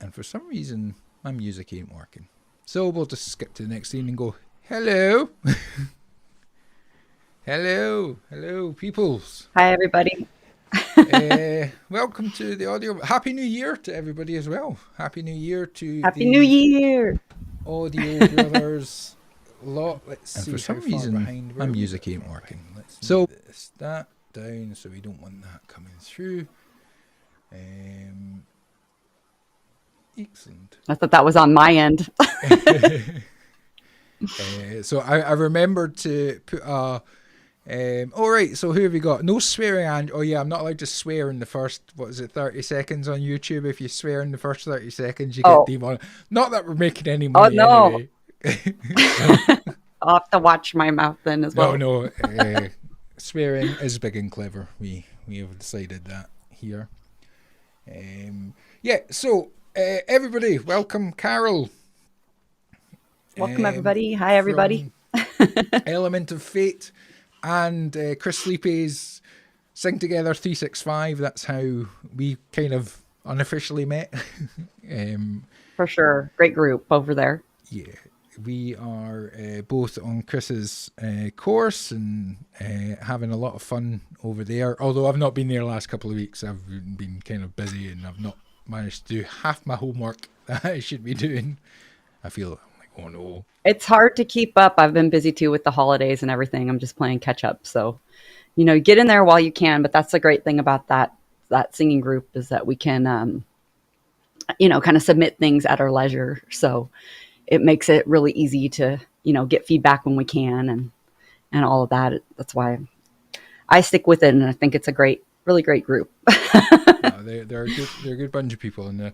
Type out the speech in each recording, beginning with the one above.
And for some reason, my music ain't working. So we'll just skip to the next scene and go, hello. hello, peoples. Hi, everybody. Welcome to the audio. Happy New Year to everybody as well. Happy New Year to Happy New Year. Audio Brothers lot. Let's see. And for some reason, my music ain't working. Let's so this that down, so we don't want that coming through. Excellent. I thought that was on my end. So I remembered to put all right, so who have we got? No swearing, and oh yeah, I'm not allowed to swear in the first 30 seconds on YouTube. If you swear in the first 30 seconds, you get demonetized. Not that we're making any money anyway. I'll have to watch my mouth then as well. No, swearing is big and clever. We have decided that here. So everybody, welcome Carol. Welcome everybody. Hi everybody. Element of Fate and Chris Sleepy's Sing Together 365. That's how we kind of unofficially met. For sure. Great group over there. Yeah. We are both on Chris's course and having a lot of fun over there. Although I've not been there the last couple of weeks. I've been kind of busy and I've not managed to do half my homework that I should be doing. I feel like, oh no. It's hard to keep up. I've been busy too with the holidays and everything. I'm just playing catch up. So, get in there while you can. But that's the great thing about that singing group is that we can, kind of submit things at our leisure. So it makes it really easy to, get feedback when we can and all of that. That's why I stick with it. And I think it's a really great group. They're a good bunch of people, and a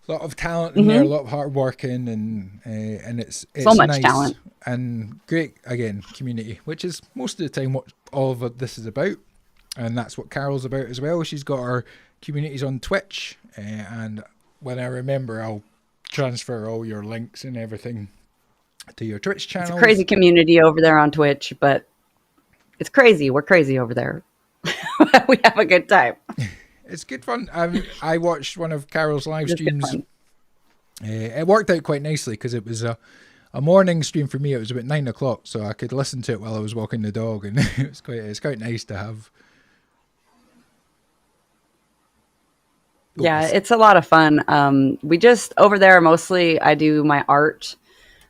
lot of talent in there, a lot of hard working, and it's so much nice talent and great again community, which is most of the time what all of this is about, and that's what Carol's about as well. She's got her communities on Twitch, and when I remember, I'll transfer all your links and everything to your Twitch channel. It's a crazy community over there on Twitch, but it's crazy. We're crazy over there. We have a good time. It's good fun. I watched one of Carol's live streams. It worked out quite nicely because it was a morning stream for me. It was about 9 o'clock, so I could listen to it while I was walking the dog, and it's quite nice to have. Yeah, it's a lot of fun. We just over there mostly I do my art.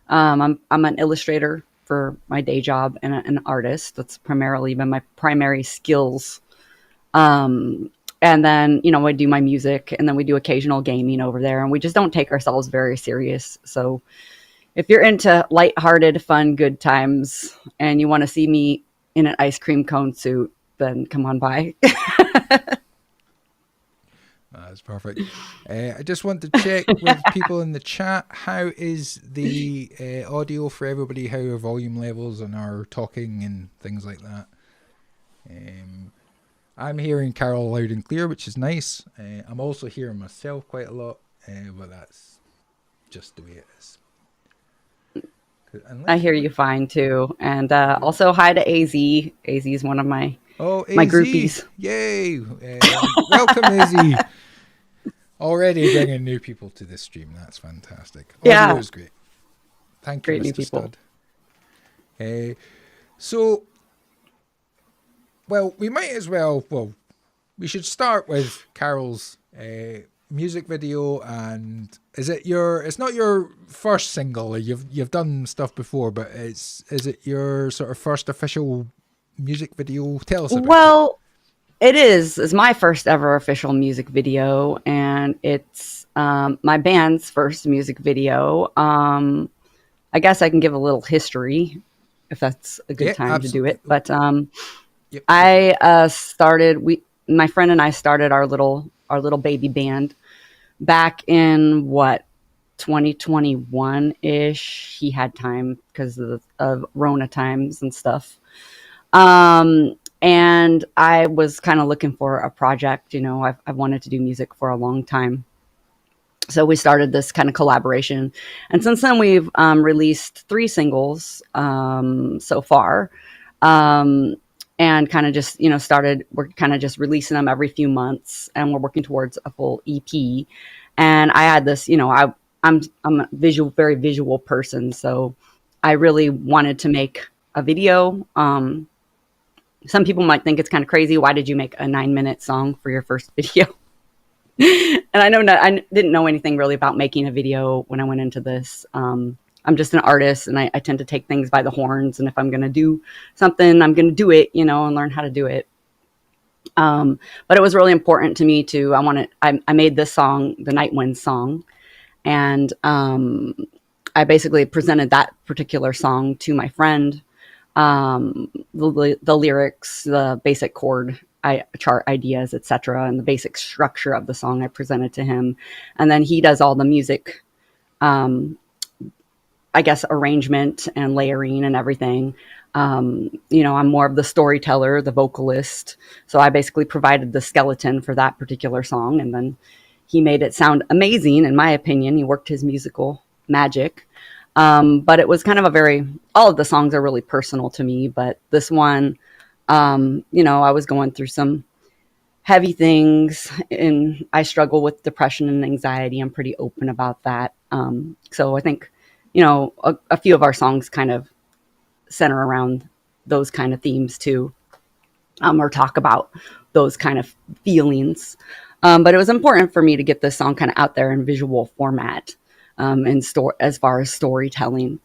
I'm an illustrator for my day job and an artist. That's primarily been my primary skills. And then, I do my music, and then we do occasional gaming over there, and we just don't take ourselves very serious. So if you're into lighthearted, fun, good times, and you want to see me in an ice cream cone suit, then come on by. That's perfect. I just want to check with people in the chat. How is the audio for everybody? How are volume levels and our talking and things like that? I'm hearing Carol loud and clear, which is nice. I'm also hearing myself quite a lot, but that's just the way it is. I hear you fine too. And also hi to AZ. AZ is one of my groupies. Yay! Welcome, AZ. Already bringing new people to this stream. That's fantastic. Yeah. It was great. Thank you, Mr. Stud. So, well, we might as well, we should start with Carol's music video. And it's not your first single. You've done stuff before, but is it your sort of first official music video? Tell us about it. It is. It's my first ever official music video, and it's my band's first music video. I guess I can give a little history if that's a good time absolutely. To do it. But I started. My friend and I started our little baby band back in 2021-ish. He had time because of Rona times and stuff. And I was kind of looking for a project. I've wanted to do music for a long time. So we started this kind of collaboration. And since then, we've released 3 singles so far. And kind of just, we're kind of just releasing them every few months. And we're working towards a full EP. And I had this, I'm a very visual person, so I really wanted to make a video. Some people might think it's kind of crazy. Why did you make a 9-minute song for your first video? And I didn't know anything really about making a video when I went into this. I'm just an artist, and I tend to take things by the horns. And if I'm going to do something, I'm going to do it, and learn how to do it. But it was really important to me I made this song, the Night Wind song, and I basically presented that particular song to my friend. The lyrics, the basic chord chart ideas, etc., and the basic structure of the song I presented to him, and then he does all the music, I guess, arrangement and layering and everything. I'm more of the storyteller, the vocalist, so I basically provided the skeleton for that particular song, and then he made it sound amazing, in my opinion. He worked his musical magic. But it was kind of all of the songs are really personal to me, but this one, I was going through some heavy things, and I struggle with depression and anxiety. I'm pretty open about that. So I think, a few of our songs kind of center around those kind of themes too, or talk about those kind of feelings. But it was important for me to get this song kind of out there in visual format. As far as storytelling.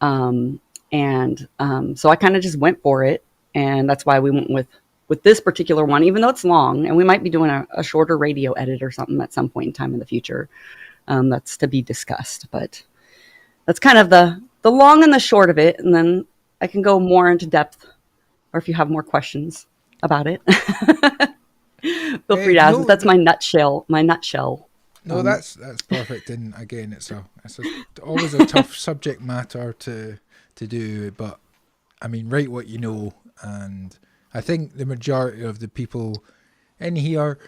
So I kind of just went for it. And that's why we went with this particular one, even though it's long, and we might be doing a shorter radio edit or something at some point in time in the future. That's to be discussed, but that's kind of the long and the short of it. And then I can go more into depth, or if you have more questions about it, feel free to ask. No, that's my nutshell. No, that's perfect. And again, it's always a tough subject matter to do, but I mean, write what you know. And I think the majority of the people in here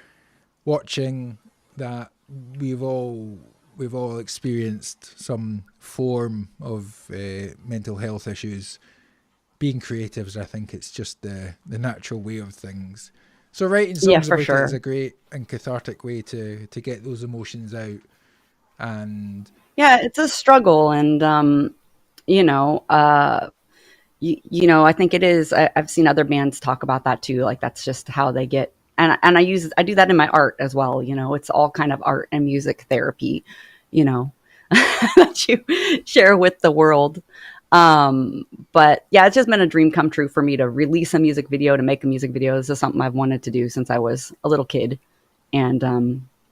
watching that, we've all experienced some form of mental health issues. Being creatives, I think it's just the natural way of things. So writing songs about it is a great and cathartic way to get those emotions out. And yeah, it's a struggle, and I think it is. I've seen other bands talk about that too. Like, that's just how they get. And I do that in my art as well. It's all kind of art and music therapy, that you share with the world. But yeah, it's just been a dream come true for me to release a music video, to make a music video. This is something I've wanted to do since I was a little kid. And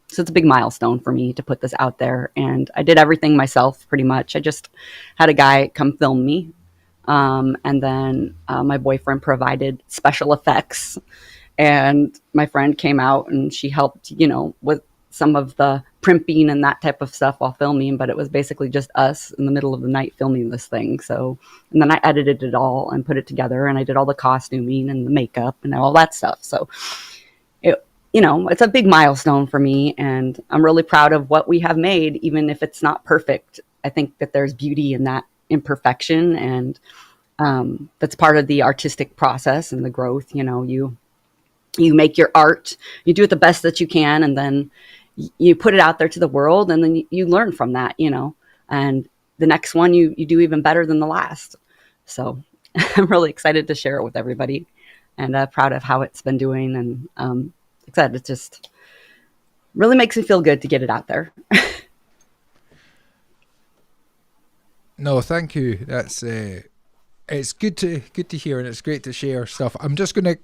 so it's a big milestone for me to put this out there. And I did everything myself, pretty much. I just had a guy come film me. And then my boyfriend provided special effects. And my friend came out and she helped, with some of the primping and that type of stuff while filming, but it was basically just us in the middle of the night filming this thing. So, and then I edited it all and put it together, and I did all the costuming and the makeup and all that stuff. So it's a big milestone for me, and I'm really proud of what we have made, even if it's not perfect. I think that there's beauty in that imperfection, and that's part of the artistic process and the growth. You make your art, you do it the best that you can, and then you put it out there to the world, and then you learn from that, and the next one you do even better than the last. So I'm really excited to share it with everybody, and proud of how it's been doing, and excited. It just really makes me feel good to get it out there. No, thank you. That's it's good to hear, and it's great to share stuff. I'm just going to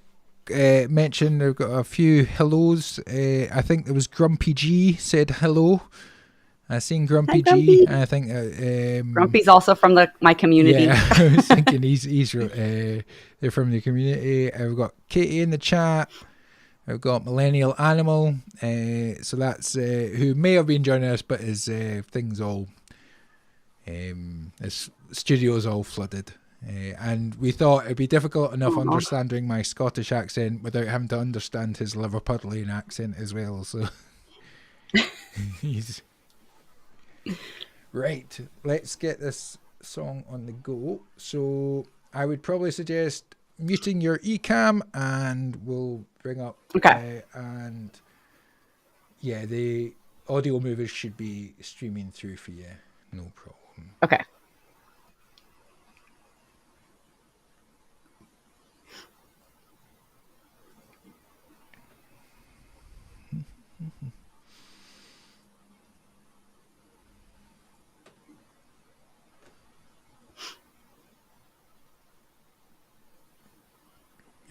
mention I've got a few hellos. I think there was Grumpy G said hello. I seen Grumpy G. I think Grumpy's also from my community. Yeah, I was thinking he's they're from the community. I've got Katie in the chat. I've got Millennial Animal. So that's who may have been joining us, but his things all his studio's all flooded. And we thought it'd be difficult enough understanding my Scottish accent without having to understand his Liverpudlian accent as well. So he's right. Let's get this song on the go. So I would probably suggest muting your eCam, and we'll bring up okay. And yeah, the audio movers should be streaming through for you, no problem. Okay.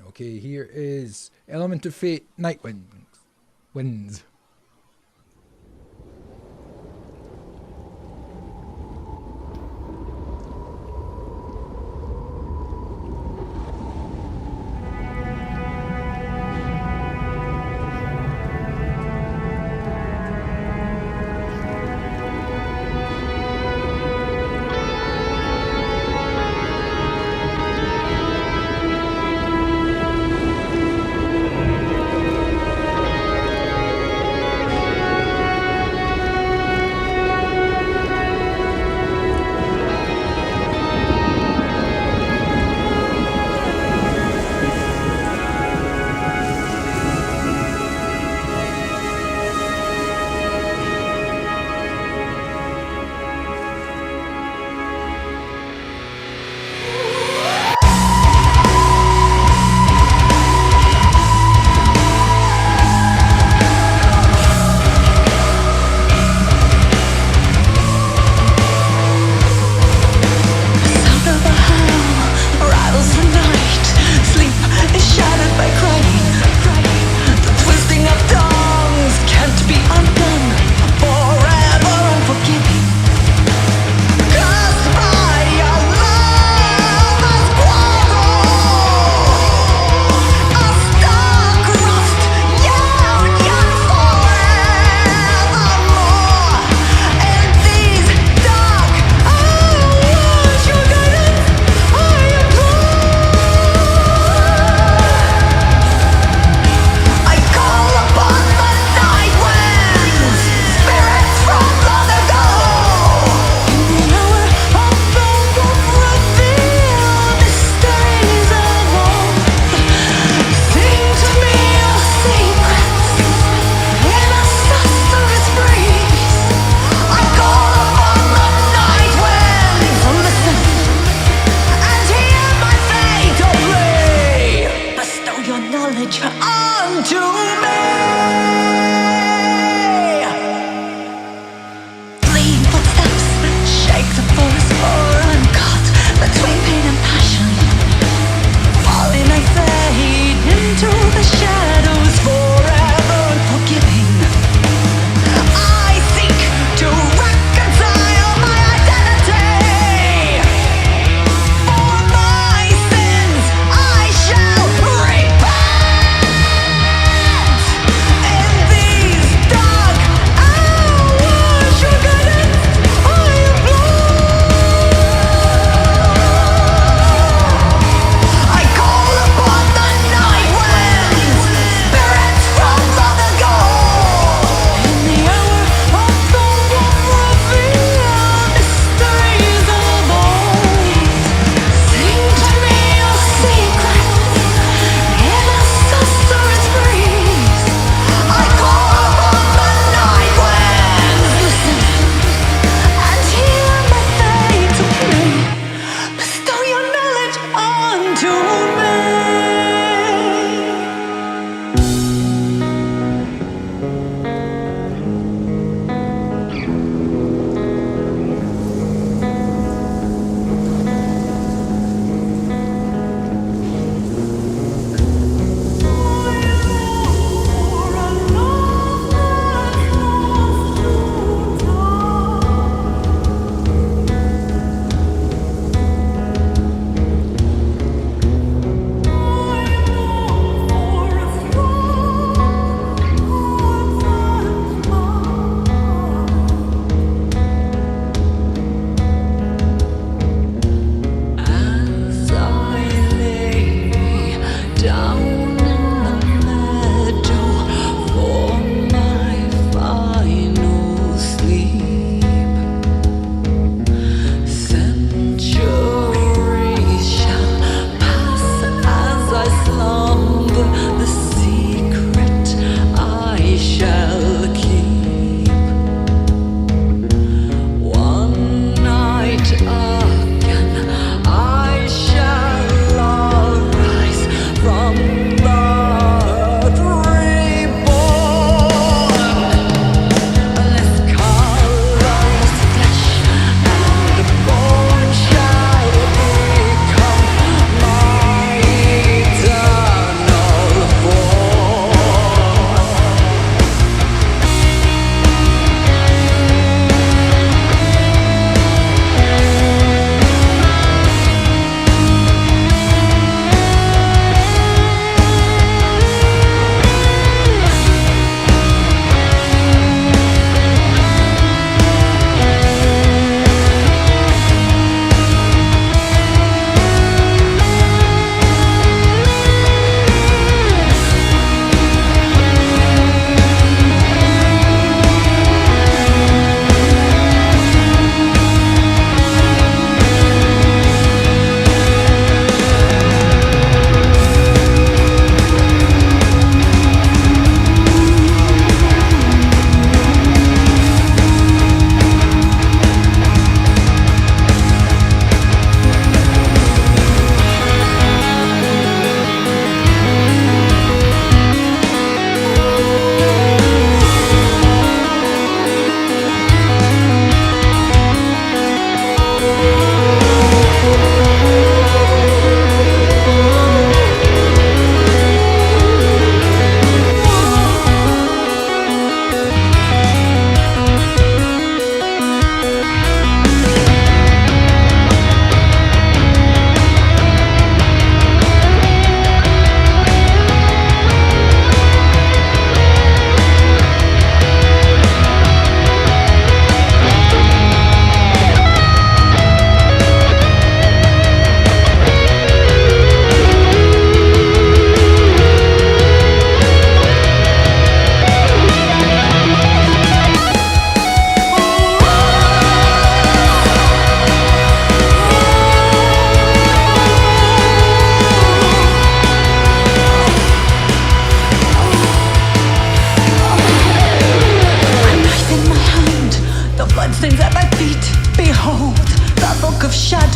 Okay, here is Element of Fate, Night Winds.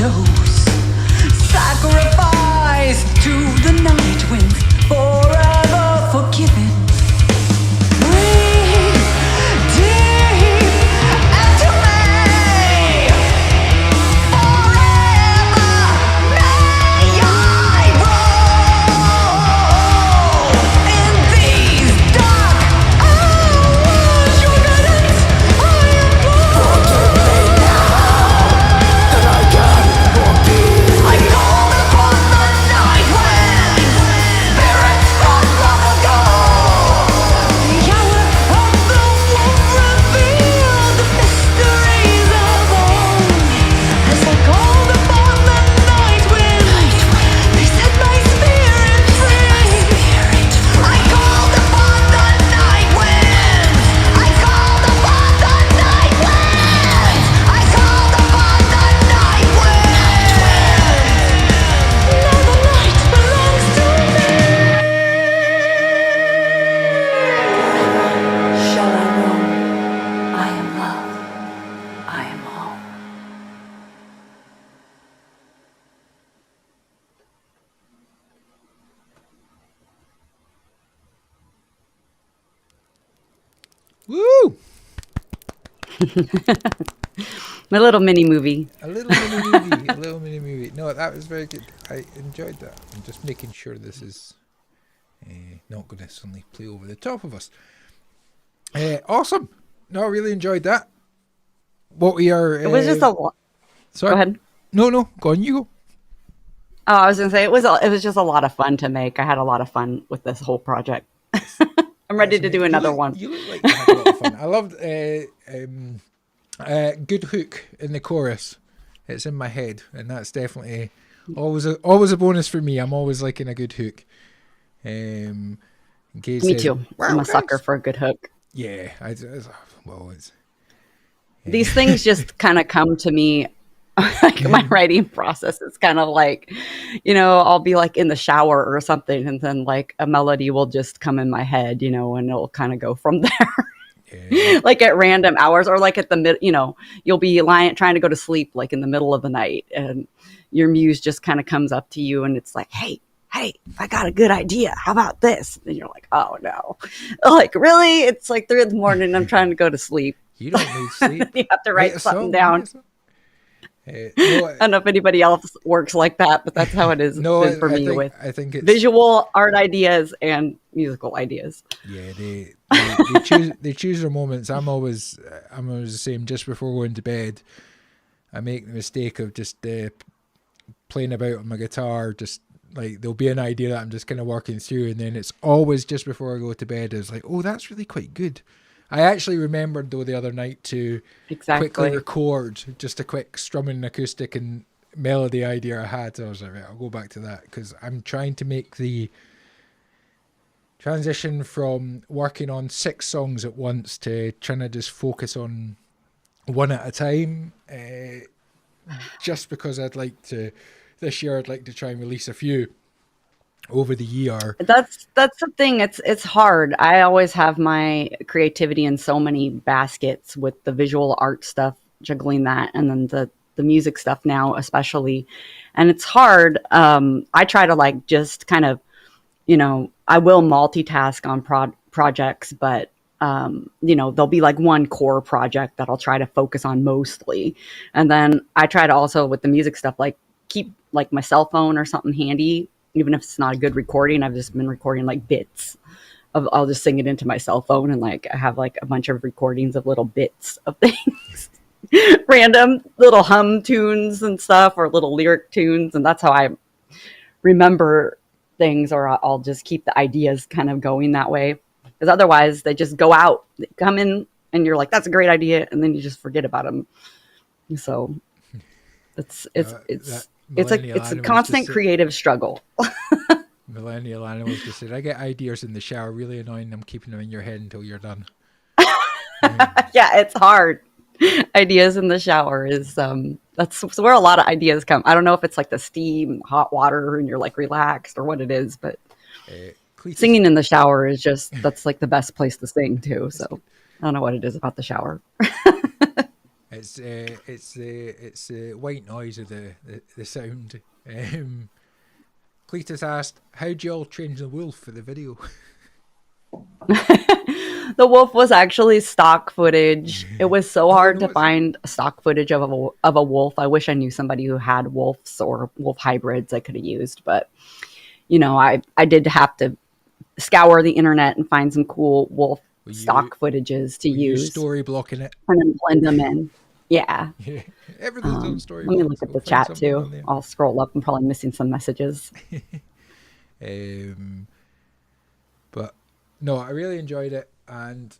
shadows, sacrifice to the night winds, forever forgiven. Breathe deep into me. Forever may I roll in these dark hours. Your guidance I implore. I call upon the night wind, spirits from long ago. The hour of the wolf revealed the mysteries of old. As I called upon the night wind, they set my spirit free. I called upon the night wind. I called upon the night wind. I called upon the night wind. Now the night belongs to me. Shall I roam? I am love. I am home. Woo! My little mini movie. A little mini movie. A little mini movie. No, that was very good. I enjoyed that. I'm just making sure this is not going to suddenly play over the top of us. Awesome. No, I really enjoyed that. What we are... It was just a lot. Sorry. Go ahead. No. Go on, you go. Oh, I was gonna say it was just a lot of fun to make. I had a lot of fun with this whole project. I'm ready to do another one. You look like you had a lot of fun. I loved good hook in the chorus. It's in my head, and that's definitely always a bonus for me. I'm always liking a good hook. Me too. I'm a sucker for a good hook. Yeah, it's These things just kind of come to me. Like my writing process is kind of like, I'll be like in the shower or something, and then like a melody will just come in my head, and it'll kind of go from there. Yeah. Like at random hours, or like at the mid, you'll be trying to go to sleep like in the middle of the night, and your muse just kind of comes up to you, and it's like, hey, I got a good idea. How about this? And you're like, oh no, like really? It's like 3 a.m. I'm trying to go to sleep. You don't need sleep. You have to write something down. I don't know if anybody else works like that, but that's how it is for me. I think it's visual art ideas and musical ideas. Yeah, they choose their moments. I'm always the same. Just before going to bed, I make the mistake of just playing about on my guitar. Just like there'll be an idea that I'm just kind of working through, and then it's always just before I go to bed. It's like, oh, that's really quite good. I actually remembered though the other night to quickly record just a quick strumming acoustic and melody idea I had. So I was like, right, I'll go back to that because I'm trying to make the transition from working on 6 songs at once to trying to just focus on one at a time. Just because this year I'd like to try and release a few over the year. That's the thing. It's hard. I always have my creativity in so many baskets with the visual art stuff, juggling that, and then the music stuff now especially. And it's hard. I try to just kind of, I will multitask on projects, but there'll be one core project that I'll try to focus on mostly. And then I try to also with the music stuff, keep my cell phone or something handy. Even if it's not a good recording, I've just been recording bits I'll just sing it into my cell phone, and I have a bunch of recordings of little bits of things, random little hum tunes and stuff, or little lyric tunes. And that's how I remember things, or I'll just keep the ideas kind of going that way. Because otherwise they just go out, they come in, and you're like, that's a great idea. And then you just forget about them. So it's a constant creative struggle. Millennial Animals just said, I get ideas in the shower, really annoying. I'm keeping them in your head until you're done. Yeah, it's hard. Ideas in the shower is that's where a lot of ideas come. I don't know if it's the steam, hot water, and you're relaxed, or what it is, but singing in the shower is that's the best place to sing too. So I don't know what it is about the shower. It's the white noise of the sound. Cletus asked, "How'd you all change the wolf for the video?" The wolf was actually stock footage. It was so hard to find stock footage of a wolf. I wish I knew somebody who had wolves or wolf hybrids I could have used, but I did have to scour the internet and find some cool wolf stock footages to use. Story blocking it and then blend them in. Yeah. Everything's on story. Let me look at the chat too. I'll scroll up. I'm probably missing some messages. But no, I really enjoyed it, and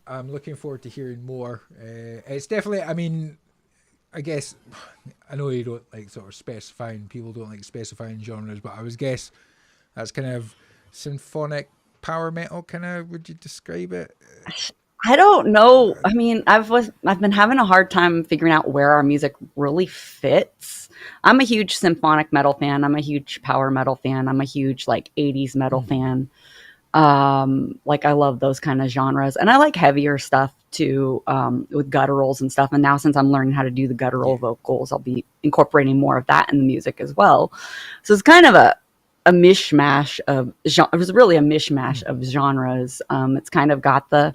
I'm looking forward to hearing more. It's definitely, I mean, I guess, I know you don't like sort of specifying, people don't like specifying genres, but I would guess that's kind of symphonic power metal, kind of, would you describe it? I don't know. I mean, I've been having a hard time figuring out where our music really fits. I'm a huge symphonic metal fan. I'm a huge power metal fan. I'm a huge like 80s metal fan. Like I love those kind of genres, and I like heavier stuff too, with gutturals and stuff. And now since I'm learning how to do the guttural vocals, I'll be incorporating more of that in the music as well. So it's kind of a mishmash of it was really a mishmash of genres. It's kind of got the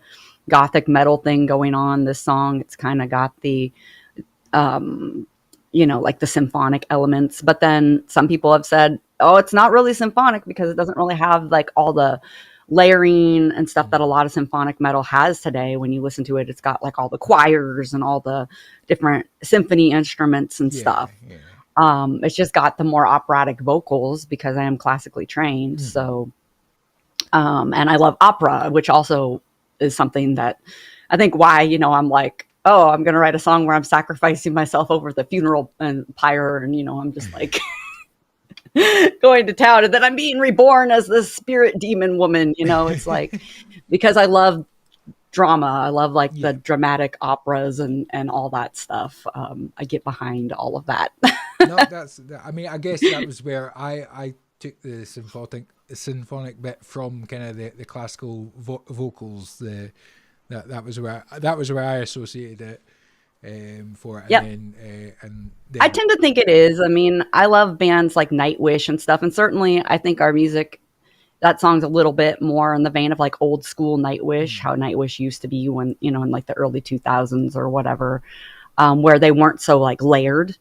gothic metal thing going on. This song, it's kind of got the like the symphonic elements, but then some people have said, oh, it's not really symphonic because it doesn't really have like all the layering and stuff that a lot of symphonic metal has today. When you listen to it, it's got like all the choirs and all the different symphony instruments and stuff. It's just got the more operatic vocals because I am classically trained. So and I love opera, which also is something that I think why, I'm like, oh, I'm going to write a song where I'm sacrificing myself over the funeral and pyre. And, I'm just like going to town, and then I'm being reborn as this spirit demon woman. It's like, because I love drama. I love like the dramatic operas and all that stuff. I get behind all of that. No, I guess that was where I took the symphonic bit from kind of the classical vocals. That was where I associated it for it. Yep. And then I tend to think it is. I mean, I love bands like Nightwish and stuff, and certainly I think our music, that song's a little bit more in the vein of like old school Nightwish, how Nightwish used to be when, in like the early 2000s or whatever, where they weren't so like layered.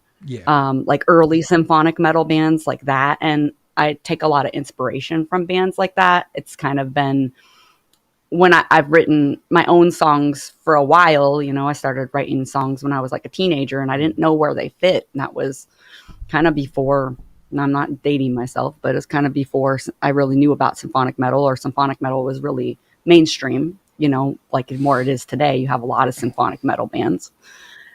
Like early symphonic metal bands like that. And I take a lot of inspiration from bands like that. It's kind of been when I've written my own songs for a while. I started writing songs when I was like a teenager, and I didn't know where they fit. And that was kind of before, and I'm not dating myself, but it's kind of before I really knew about symphonic metal, or symphonic metal was really mainstream, like more it is today. You have a lot of symphonic metal bands.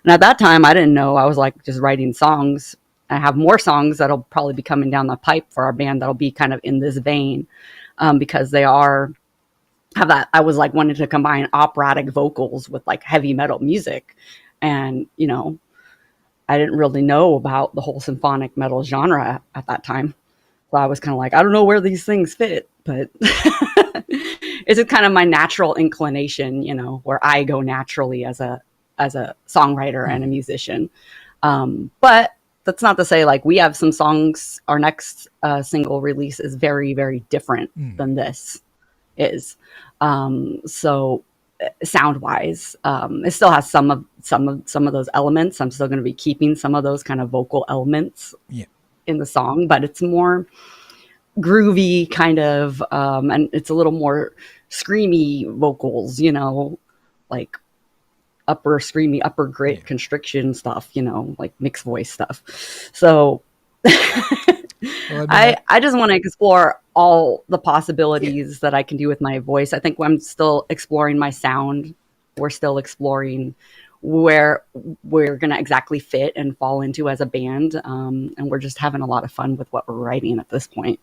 And at that time, I didn't know. I was like just writing songs. I have more songs that'll probably be coming down the pipe for our band that'll be kind of in this vein, because they have that. I was like wanting to combine operatic vocals with like heavy metal music, and I didn't really know about the whole symphonic metal genre at that time. So I was kind of like, I don't know where these things fit, but it's kind of my natural inclination, where I go naturally as a songwriter and a musician. But that's not to say like we have some songs, our next single release is very, very different than this is. So sound wise, it still has some of those elements. I'm still going to be keeping some of those kind of vocal elements in the song, but it's more groovy kind of, and it's a little more screamy vocals, like upper screamy, upper grit constriction stuff, like mixed voice stuff. So I just want to explore all the possibilities that I can do with my voice. I think I'm still exploring my sound. We're still exploring where we're going to exactly fit and fall into as a band. And we're just having a lot of fun with what we're writing at this point.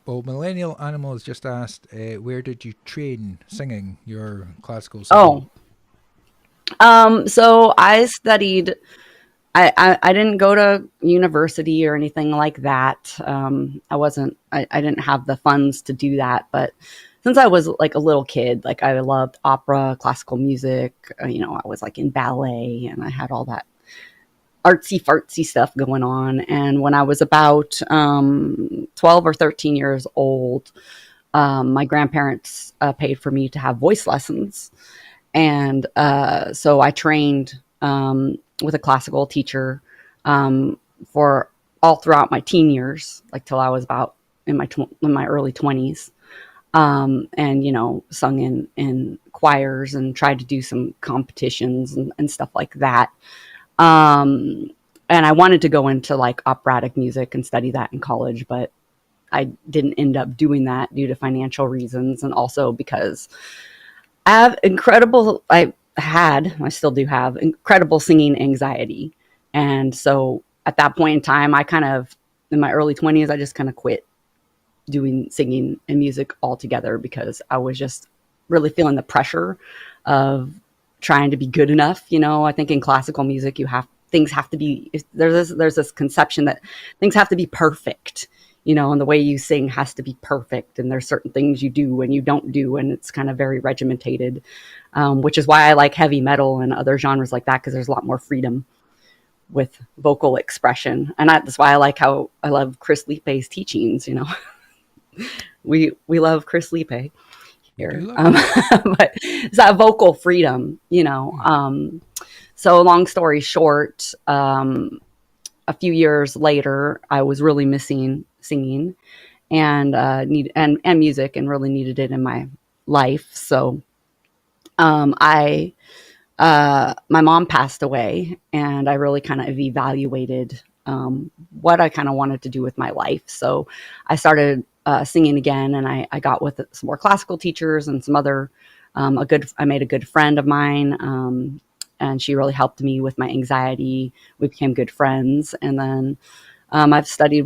Well, Millennial Animal has just asked, where did you train singing your classical singing? So I studied, I didn't go to university or anything like that. I didn't have the funds to do that, but since I was like a little kid, like I loved opera, classical music. I was like in ballet, and I had all that artsy fartsy stuff going on. And when I was about 12 or 13 years old, my grandparents paid for me to have voice lessons. And so I trained with a classical teacher for all throughout my teen years, like till I was about in my early 20s. And sung in choirs and tried to do some competitions and stuff like that. Um, and I wanted to go into like operatic music and study that in college, but I didn't end up doing that due to financial reasons, and also because I still do have incredible singing anxiety. And so at that point in time, in my early 20s, I just kind of quit doing singing and music altogether because I was just really feeling the pressure of trying to be good enough. I think in classical music, things have to be, there's this conception that things have to be perfect, and the way you sing has to be perfect. And there's certain things you do and you don't do, and it's kind of very regimentated, which is why I like heavy metal and other genres like that, because there's a lot more freedom with vocal expression. And that's why I like how I love Chris Lipe's teachings. We love Chris Lipe here, but it's that vocal freedom, So long story short, a few years later, I was really missing singing and music, and really needed it in my life. So my mom passed away, and I really kind of evaluated what I kind of wanted to do with my life. So I started singing again, and I got with some more classical teachers and some other I made a good friend of mine, and she really helped me with my anxiety. We became good friends, and then I started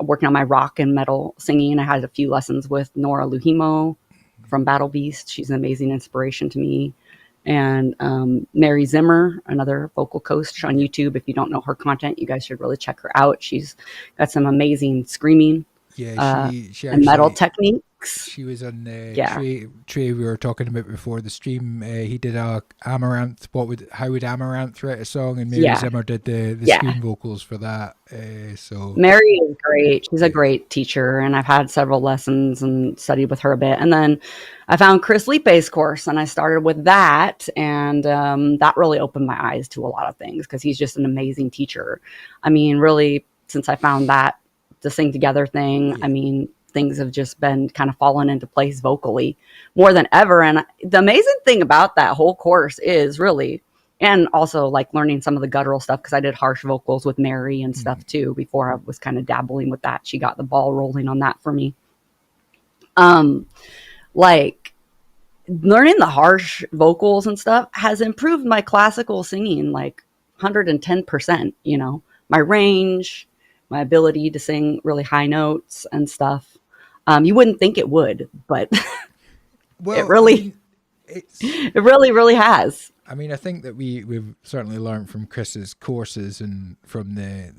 working on my rock and metal singing. I had a few lessons with Nora Luhimo from Battle Beast. She's an amazing inspiration to me. And Mary Zimmer, another vocal coach on YouTube. If you don't know her content, you guys should really check her out. She's got some amazing screaming she and metal techniques. She was on Trey we were talking about before the stream. He did a Amaranth. How would Amaranth write a song? And Mary Zimmer did the scream vocals for that. So Mary is great. She's a great teacher, and I've had several lessons and studied with her a bit. And then I found Chris Lipe's course, and I started with that, and that really opened my eyes to a lot of things, because he's just an amazing teacher. I mean, really, since I found that the Sing Together thing, I mean, things have just been kind of fallen into place vocally more than ever. And the amazing thing about that whole course is really, and also like learning some of the guttural stuff, because I did harsh vocals with Mary and stuff too before I was kind of dabbling with that. She got the ball rolling on that for me. Like learning the harsh vocals and stuff has improved my classical singing like 110%, my range, my ability to sing really high notes and stuff. You wouldn't think it would, but it really really has. I mean, I think that we've certainly learned from Chris's courses and from the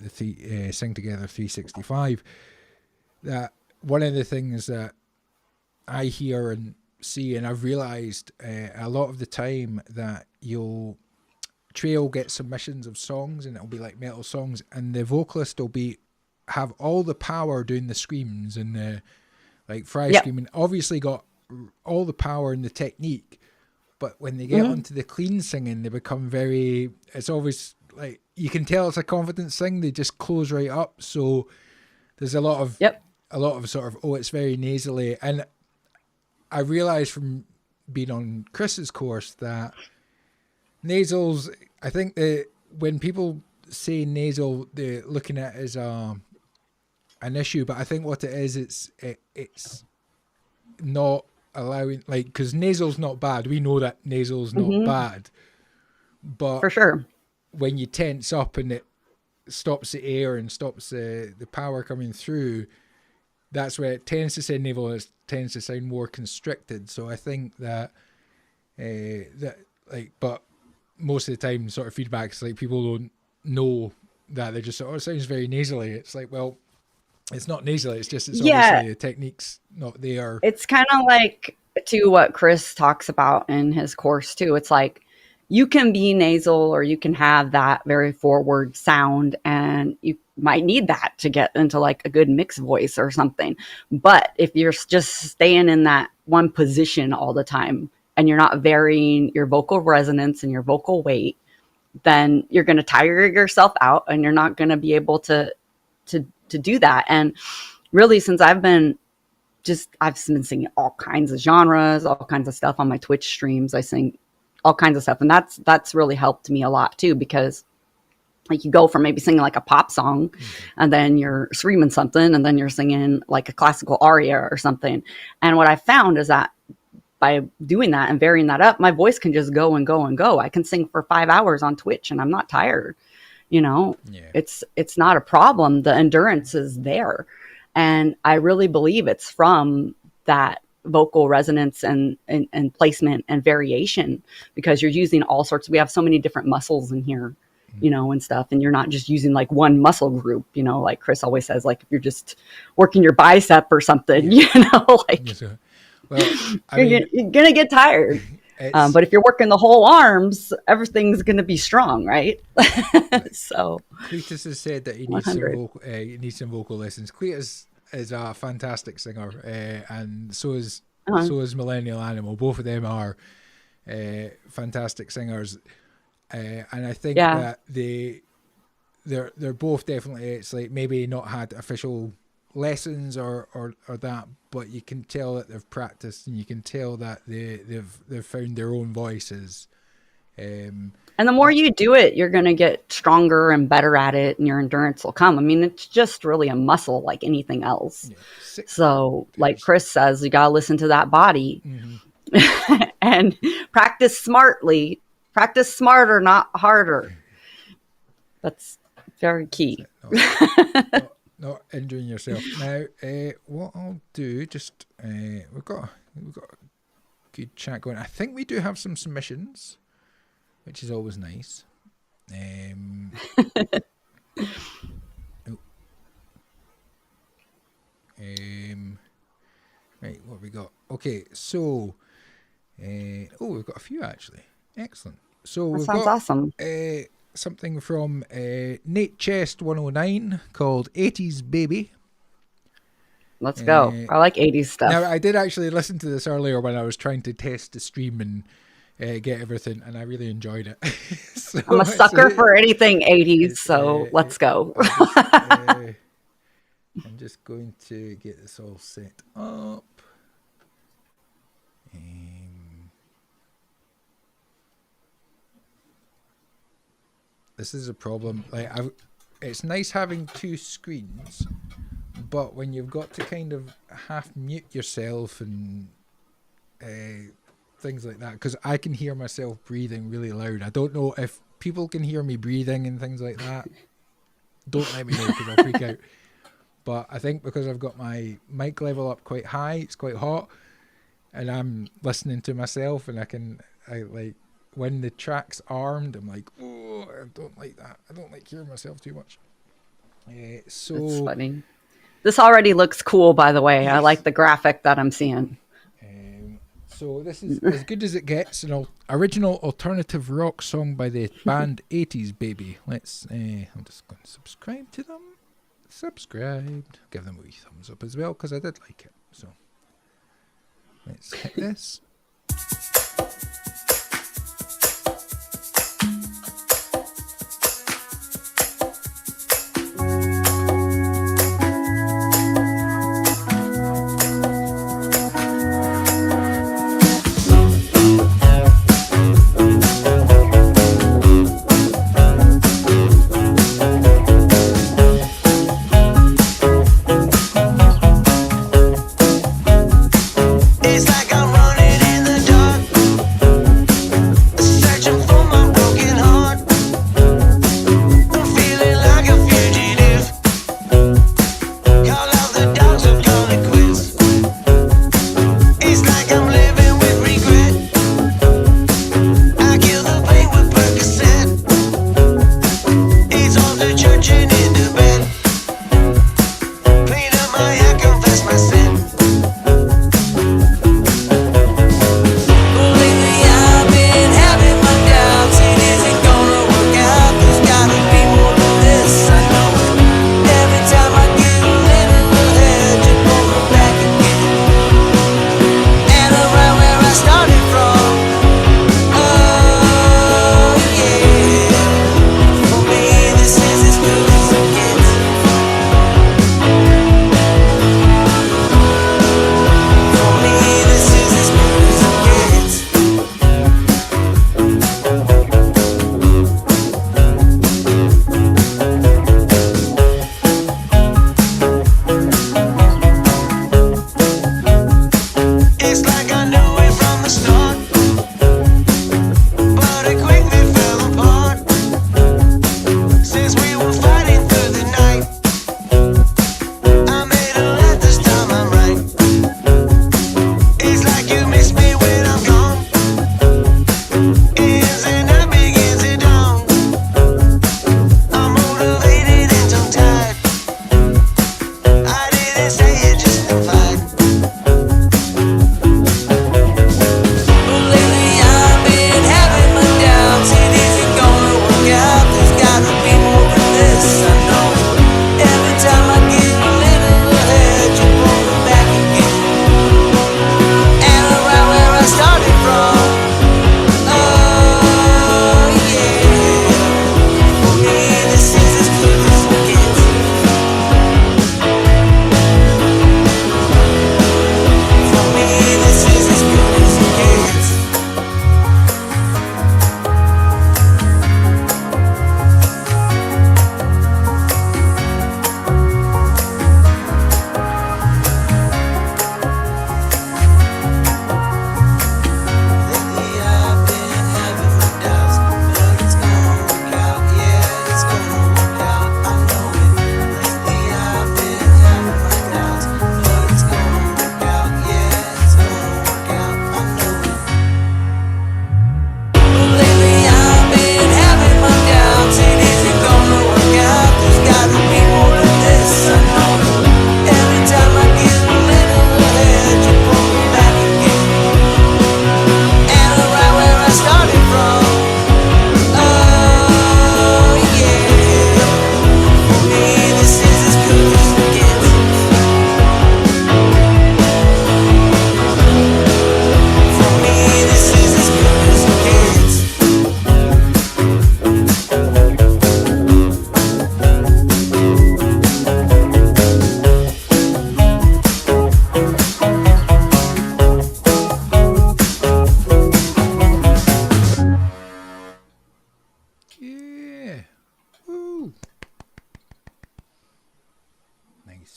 Sing Together 365 that one of the things that I hear and see, and I've realized a lot of the time, that Trey will get submissions of songs, and it'll be like metal songs, and the vocalist will have all the power doing the screams and the fry screaming, obviously got all the power and the technique, but when they get onto the clean singing, they become it's always like, you can tell it's a confidence thing, they just close right up. So there's a lot of sort of, it's very nasally. And I realized from being on Chris's course that nasals, I think that when people say nasal, they're looking at it as an issue, but I think what it is, it's not allowing, because nasal's not bad. We know that nasal's not bad, but for sure, when you tense up and it stops the air and stops the power coming through, that's where it tends to sound nasal. It tends to sound more constricted. So I think that but most of the time, sort of feedback is like people don't know that, they just say, it sounds very nasally. It's like, well, It's not nasal. It's just it's Yeah, obviously the technique's not there. it's kind of like to what Chris talks about in his course too. It's like you can be nasal or you can have that very forward sound, and you might need that to get into like a good mixed voice or something. But if you're just staying in that one position all the time and you're not varying your vocal resonance and your vocal weight, then you're going to tire yourself out and you're not going to be able to do that. And really, since I've been singing all kinds of genres, all kinds of stuff on my Twitch streams. I sing all kinds of stuff. And that's really helped me a lot too, because like you go from maybe singing like a pop song and then you're screaming something and then you're singing like a classical aria or something. And what I found is that by doing that and varying that up, my voice can just go and go and go. I can sing for 5 hours on Twitch and I'm not tired. Yeah. It's not a problem. The endurance is there. And I really believe it's from that vocal resonance and placement and variation, because you're using all sorts. We have so many different muscles in here, and stuff. And you're not just using like one muscle group, like Chris always says, like if you're just working your bicep or something, well, you're going to get tired. But if you're working the whole arms, everything's going to be strong, right? So Cletus has said that he needs some vocal lessons. Cletus is a fantastic singer, and so is Millennial Animal. Both of them are fantastic singers, and I think that they're both definitely. It's like maybe not had official lessons or that, but you can tell that they've practiced, and you can tell that they've found their own voices. And the more you do it, you're going to get stronger and better at it, and your endurance will come. I mean, it's just really a muscle like anything else. Yeah. So like Chris says, you got to listen to that body and practice smartly. Practice smarter, not harder. That's very key. Not injuring yourself. Now, what I'll do, just we've got a good chat going. I think we do have some submissions, which is always nice. Right, what have we got? Okay, so we've got a few actually. Excellent. So that we've sounds got awesome. Something from Nate Chest 109 called 80s Baby. Let's go. I like 80s stuff. Now, I did actually listen to this earlier when I was trying to test the stream and get everything, and I really enjoyed it. So I'm a sucker for anything 80s, so let's go. I'm just going to get this all set up. This is a problem. Like, it's nice having two screens, but when you've got to kind of half mute yourself and things like that, because I can hear myself breathing really loud. I don't know if people can hear me breathing and things like that. Don't let me know, because I'll freak out. But I think because I've got my mic level up quite high, it's quite hot, and I'm listening to myself, and I like when the track's armed, I'm like, oh, I don't like that. I don't like hearing myself too much. So that's funny. This already looks cool, by the way. Yes. I like the graphic that I'm seeing. So this is as good as it gets, an original alternative rock song by the band 80s Baby. Let's. I'm just going to subscribe to them. Subscribed. Give them a wee thumbs up as well, because I did like it. So let's hit this. It's like I'm running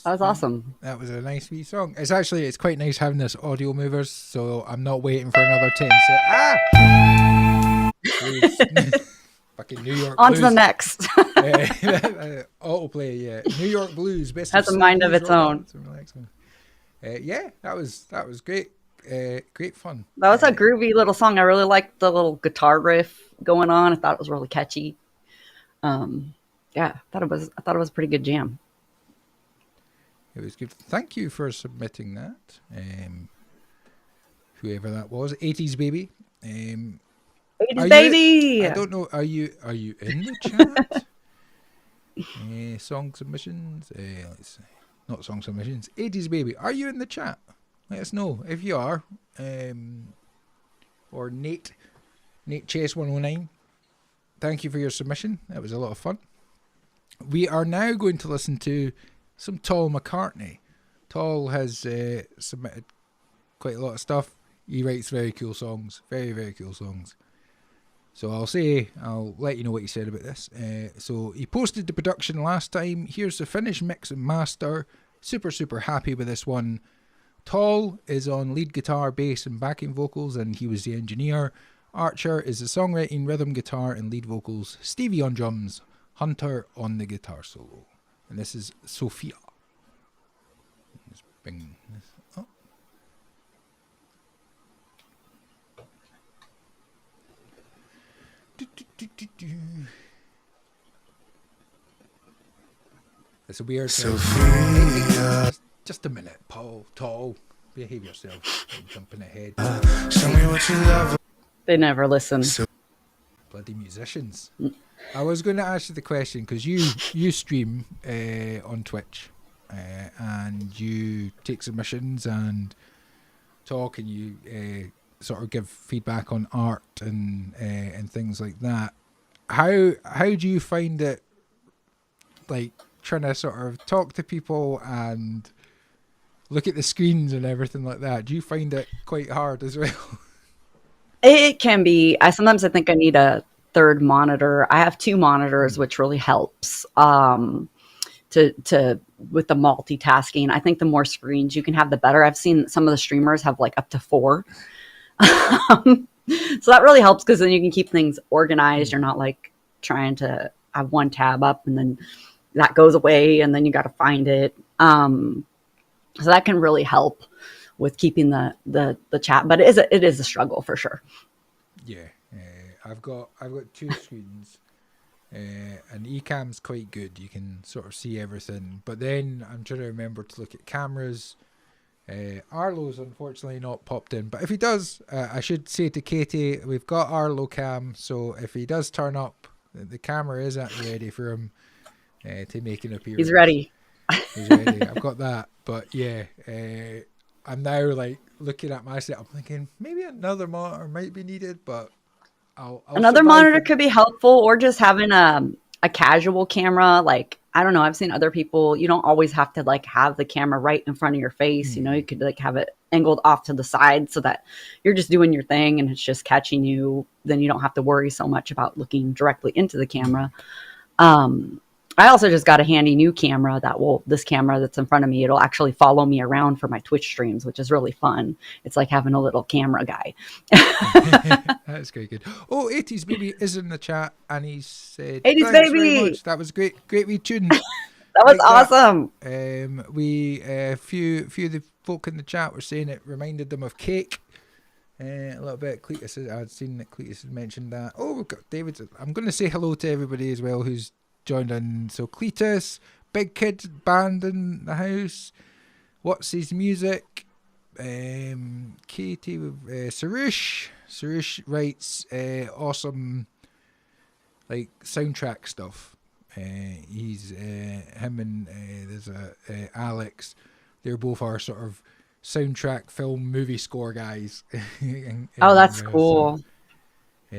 That was awesome. That was a nice wee song. It's quite nice having this audio movers, so I'm not waiting for another 10 Blues. Fucking New York On Blues. to the next. Autoplay, yeah. New York Blues, best Has of a mind of blues, its rock own. ballads, and relaxing. Yeah, that was great. Great fun. That was a groovy little song. I really liked the little guitar riff going on. I thought it was really catchy. Yeah, I thought it was a pretty good jam. It was good. Thank you for submitting that. Whoever that was, 80s baby. 80s baby. I don't know. Are you in the chat? Song submissions. Let's see. Not song submissions. 80s baby. Are you in the chat? Let us know if you are. Or Nate Chase 109. Thank you for your submission. That was a lot of fun. We are now going to listen to some Tall McCartney. Tall has submitted quite a lot of stuff. He writes very cool songs. Very, very cool songs. So I'll let you know what he said about this. So he posted the production last time. Here's the finished mix and master. Super, super happy with this one. Tall is on lead guitar, bass and backing vocals, and he was the engineer. Archer is the songwriting, rhythm guitar and lead vocals. Stevie on drums. Hunter on the guitar solo. And this is Sophia. Let's bring this up. It's a weird Sophia. Just a minute, Paul. Tall. Behave yourself. I'm jumping ahead. Show me what you love. They never listen. Bloody musicians. I was going to ask you the question because you stream on Twitch and you take submissions and talk and you sort of give feedback on art and things like that. How do you find it, like, trying to sort of talk to people and look at the screens and everything like that? Do you find it quite hard as well? It can be. Sometimes I think I need a third monitor. I have two monitors, which really helps to with the multitasking. I think the more screens you can have, the better. I've seen some of the streamers have like up to 4. So that really helps because then you can keep things organized. You're not like trying to have one tab up and then that goes away and then you got to find it. So that can really help with keeping the chat, but it is a struggle for sure. Yeah, I've got 2 screens, and Ecamm's quite good. You can sort of see everything, but then I'm trying to remember to look at cameras. Arlo's unfortunately not popped in, but if he does, I should say to Katie, we've got Arlo cam, so if he does turn up, the camera is at ready for him to make an appearance. He's ready. He's ready. I've got that, but yeah, I'm now like looking at my set. I'm thinking maybe another monitor might be needed, but I'll another monitor could be helpful, or just having a casual camera. Like, I don't know, I've seen other people, you don't always have to like have the camera right in front of your face. You know, you could like have it angled off to the side so that you're just doing your thing and it's just catching you. Then you don't have to worry so much about looking directly into the camera. I also just got a handy new camera this camera that's in front of me, it'll actually follow me around for my Twitch streams, which is really fun. It's like having a little camera guy. That's very good. Oh, 80s baby is in the chat and he said 80s thanks baby, very much. That was great wee tune. That was awesome. We a few of the folk in the chat were saying it reminded them of Cake. A little bit. Cletus, I'd seen that Cletus had mentioned that. Oh, we've got David. I'm going to say hello to everybody as well who's joined in. So Cletus, Big Kid Band in the house. What's his music? Katie with Sarush. Sarush writes awesome like soundtrack stuff. He's him and there's Alex. They're both our sort of soundtrack film movie score guys. Oh, that's cool.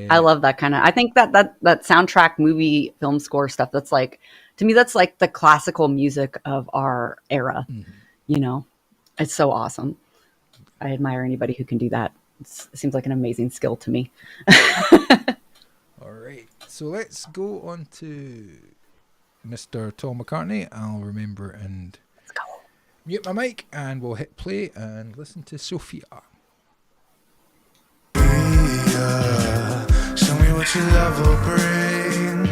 I love that kind of. I think that soundtrack movie film score stuff. That's like, to me, that's like the classical music of our era. You know, it's so awesome. I admire anybody who can do that. It seems like an amazing skill to me. All right, so let's go on to Mr. Tom McCartney. I'll remember and Let's go. mute my mic and we'll hit play and listen to Sophia. Show me what your love will bring,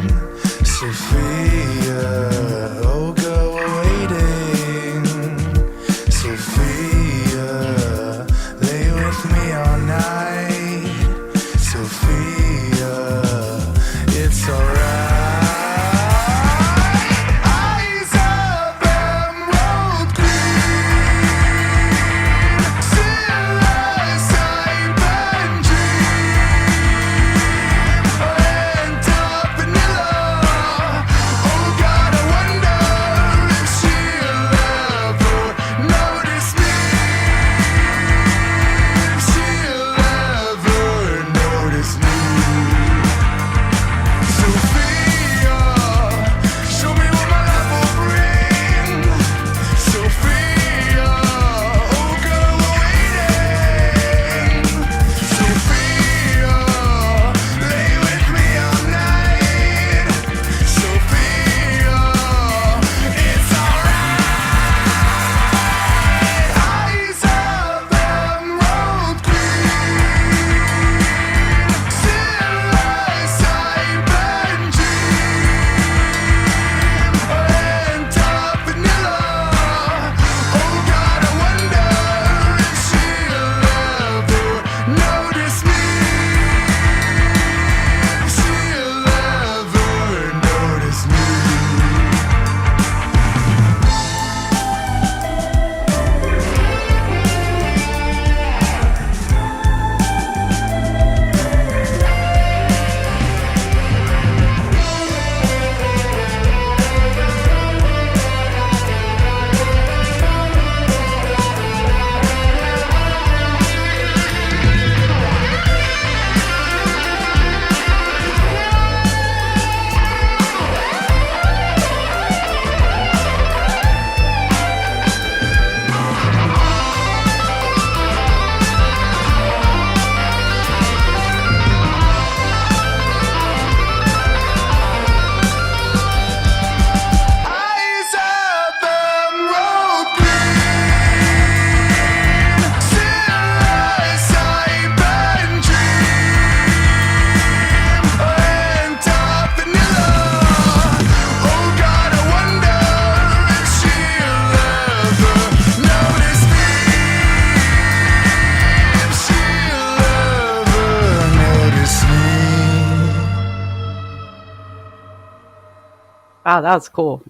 Sophia. Oh, girl, we're waiting, Sophia. Lay with me all night, Sophia. It's alright. Eyes of emerald green, still as I dream. And vanilla. Oh God, I wonder if she'll ever notice me. If she'll ever notice me. Sophia, show me what my love will bring. Sophia, oh girl, we're waiting. Sophia, lay with me all night. Sophia, it's alright. Eyes of emerald green, still as I dream. And vanilla. Oh God, I wonder if she'll ever notice me. If she'll ever notice me. Eyes of emerald green, still as I dream. And vanilla. Oh God, I wonder if she'll ever notice me. If she'll ever notice me. Wow, that was cool.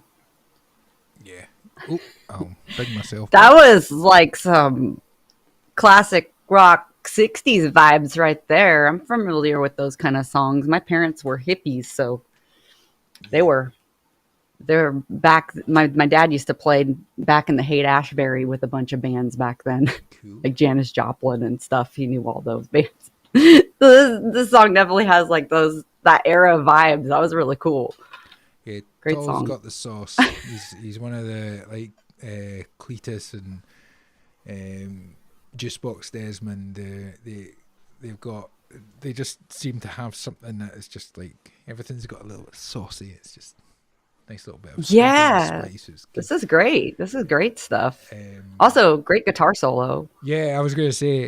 Yeah. Oh, I'll big myself. That was like some classic rock 60s vibes right there. I'm familiar with those kind of songs. My parents were hippies, so they're back. My dad used to play back in the Haight-Ashbury with a bunch of bands back then, Cool. like Janis Joplin and stuff. He knew all those bands. So this song definitely has like that era vibes. That was really cool. Yeah, Great Tall's song. got the sauce. He's one of the Cletus and Juicebox Desmond. They just seem to have something that is just like everything's got a little bit saucy. It's just nice little bit of Yeah, spice. It's good. this is great. This is great stuff. Um, Also, great guitar solo. Yeah, I was going to say,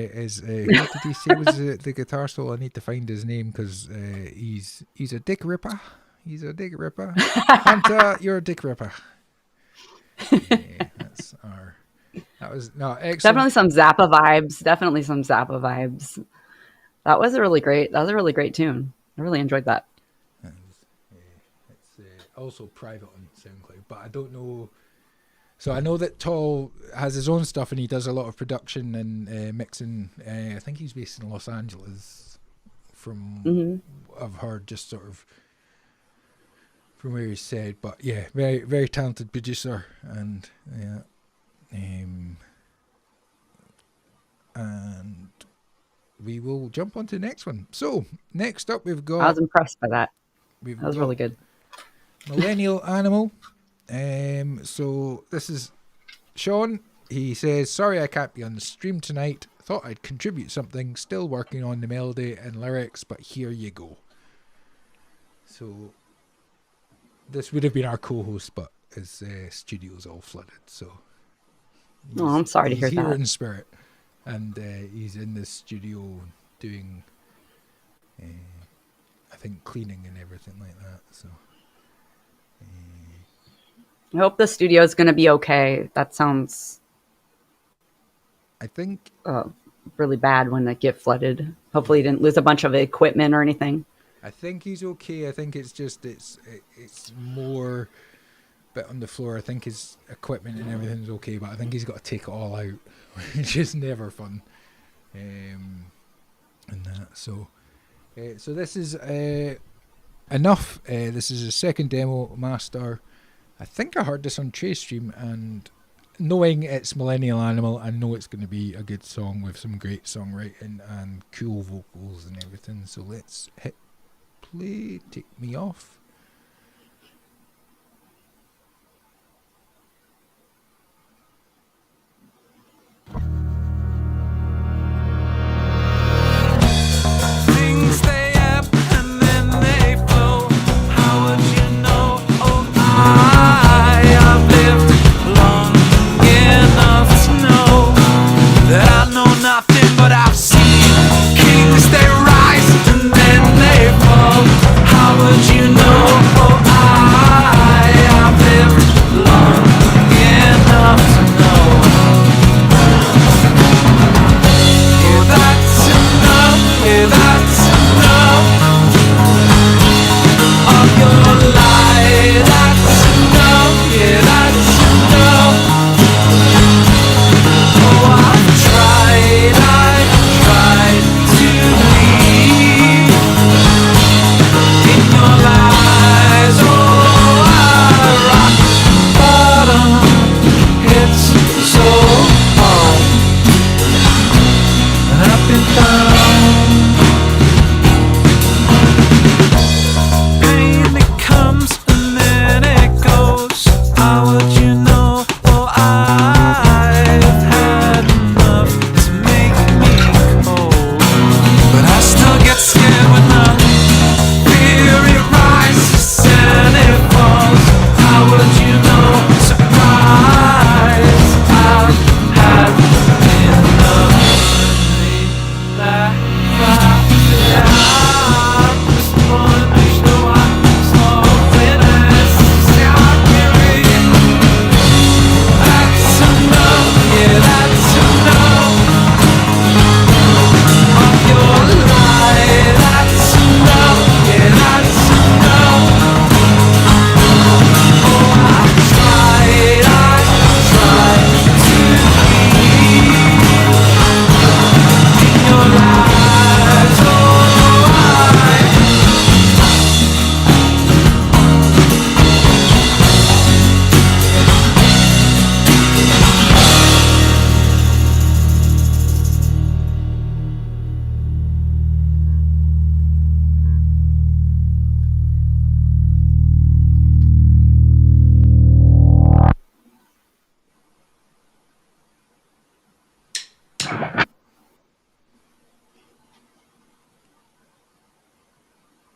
who did he say was the guitar solo? I need to find his name because he's a dick ripper. He's a dick ripper. Hunter, you're a dick ripper. Yeah, that was excellent. Definitely some Zappa vibes. Definitely some Zappa vibes. That was a really great tune. I really enjoyed that. It's also private on SoundCloud, but I don't know. So I know that Tall has his own stuff and he does a lot of production and mixing. I think he's based in Los Angeles, from I've heard, just sort of from where he's said. But yeah, very very talented producer, and and we will jump on to the next one. So next up we've got. I was impressed by that. That was really good. Millennial Animal. So this is Sean. He says, sorry I can't be on the stream tonight. Thought I'd contribute something. Still working on the melody and lyrics, but here you go. So this would have been our co-host, but his studio's all flooded. So Oh, I'm sorry to he's hear here that. in spirit, and he's in the studio doing, I think, cleaning and everything like that. So I hope the studio is going to be okay. That sounds I think really bad when they get flooded. Hopefully, you didn't lose a bunch of equipment or anything. he's okay. I think it's just it's more bit on the floor. I think his equipment and everything's okay, but I think he's got to take it all out, which is never fun. And that so this is enough. This is a second demo master. I think I heard this on Trey Stream, and knowing it's Millennial Animal, I know it's going to be a good song with some great songwriting and cool vocals and everything. So let's hit play. Take me off. Things stay up and then they flow. How would you know? Oh, I have lived long enough to know that I know nothing, but I've seen kings they rise and then they fall. How would you know? Oh, I have lived long enough to know. Yeah, that's enough. Yeah, that's enough of your lie. That's enough. Yeah, that's enough. Oh, I've tried to leave in your lies. Oh, I rock bottom. It's so hard. Up and down. Pain that comes and then it goes. How would you know? Oh, I've had enough to make me cold. But I still get scared when the fear it rises and it falls. How would you know? Surprise! I've had enough.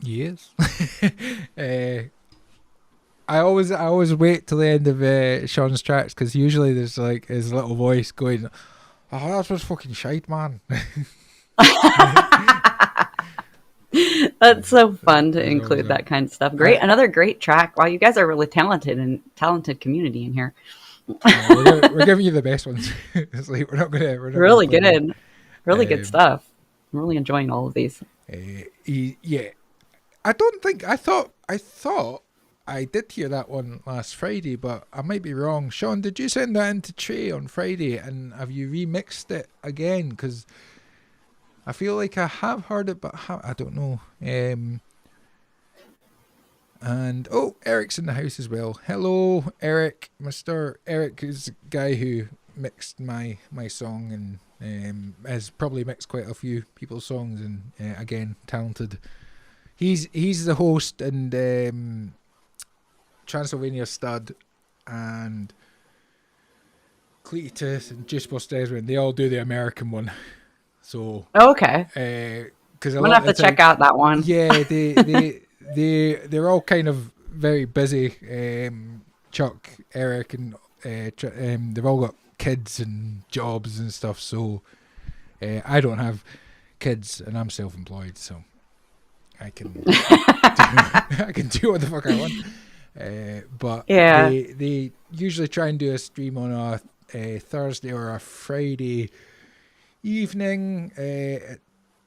Yes. I always wait till the end of Sean's tracks, because usually there's like his little voice going, "Oh, that was fucking shite, man." That's so fun to include that kind of stuff. Great, another great track. Wow, you guys are really talented community in here. We're giving you the best ones. It's like we're not Really gonna play good, really good stuff. I'm really enjoying all of these. yeah, I don't think I thought I did hear that one last Friday, but I might be wrong. Sean, did you send that into Trey on Friday, and have you remixed it again? Because I feel like I have heard it, but I don't know. And Eric's in the house as well. Hello, Eric. Mr. Eric is the guy who mixed my song, and has probably mixed quite a few people's songs, and again, talented. He's the host, and Transylvania Stud and Cletus and Juice Desmond, they all do the American one. So Okay, because I'm gonna have to check out that one. Yeah, they're all kind of very busy. Chuck, Eric, and they've all got kids and jobs and stuff. So I don't have kids, and I'm self-employed, so I can I can do what the fuck I want. But Yeah. they usually try and do a stream on a Thursday or a Friday evening.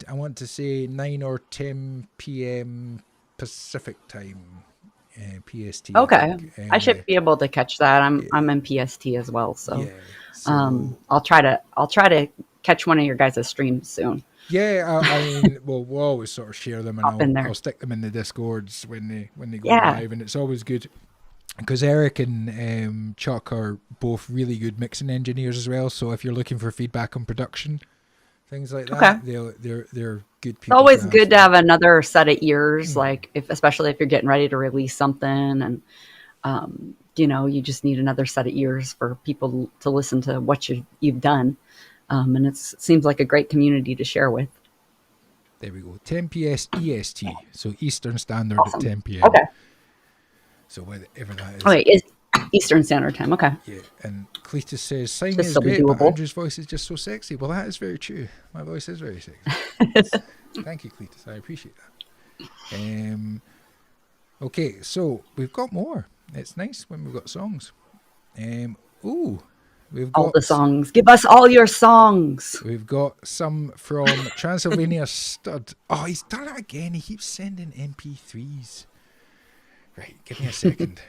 I want to say 9 or 10 p.m. Pacific time, PST. Okay. think. I should be able to catch that. I'm in PST as well, so Yeah. So, I'll try to catch one of your guys' streams soon. yeah, I mean, well, we'll always sort of share them, and Hop in there. I'll stick them in the Discords when they go Yeah. live, and it's always good because Eric and Chuck are both really good mixing engineers as well. So if you're looking for feedback on production, things like that, they're good people. It's always good to so. have another set of ears, like especially if you're getting ready to release something, and you just need another set of ears for people to listen to what you've done. And it seems like a great community to share with. There we go. 10 PS EST, so Eastern Standard Awesome. at 10 p.m. Okay. So whatever that is. Okay, it's Eastern Standard Time. Okay. Yeah, and Cletus says, singing This is will be great, but doable. Andrew's voice is just so sexy. Well, that is very true. My voice is very sexy. Thank you, Cletus. I appreciate that. Okay, so we've got more. It's nice when we've got songs. We've got All the songs. Give us all your songs. We've got some from Transylvania Stud. Oh, he's done it again. He keeps sending MP3s. Right, give me a second.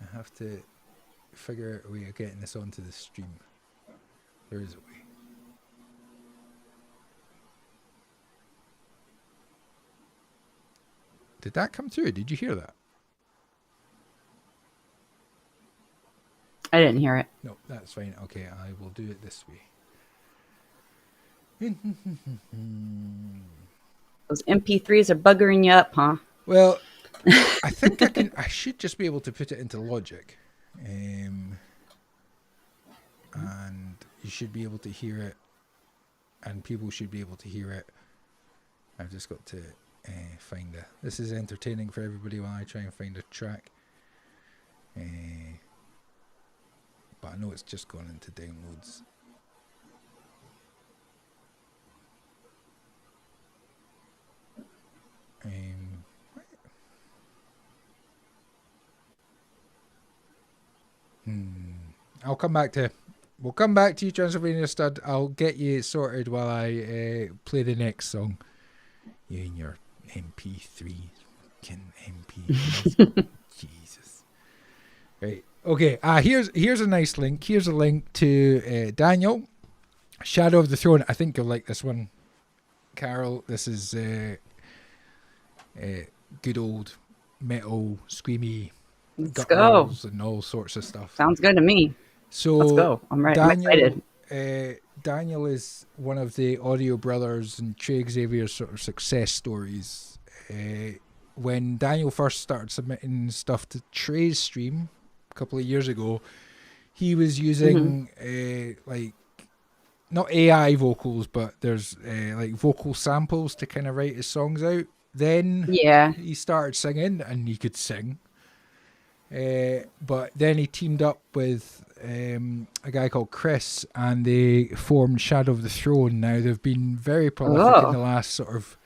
I have to figure out a way of getting this onto the stream. There is a way. Did that come through? Did you hear that? I didn't hear it. No, that's fine. Okay, I will do it this way. Those MP3s are buggering you up, huh? Well, I think I should just be able to put it into Logic. And you should be able to hear it. And people should be able to hear it. I've just got to find a... This is entertaining for everybody while I try and find a track. But I know it's just gone into downloads. I'll come back to... We'll come back to you, Transylvania Stud. I'll get you sorted while I play the next song. You and your MP3. MP3s. Jesus. Right. Okay. Here's a nice link. Here's a link to Daniel, Shadow of the Throne. I think you'll like this one, Carol. This is good old metal, screamy, Let's go. and all sorts of stuff. Sounds good to me. So Let's go. I'm ready. I'm excited. Daniel is one of the Audio Brothers and Trey Xavier's sort of success stories. When Daniel first started submitting stuff to Trey's stream a couple of years ago, he was using like not AI vocals, but there's like vocal samples to kind of write his songs out. Then he started singing, and he could sing. But then he teamed up with a guy called Chris, and they formed Shadow of the Throne. Now they've been very prolific in the last sort of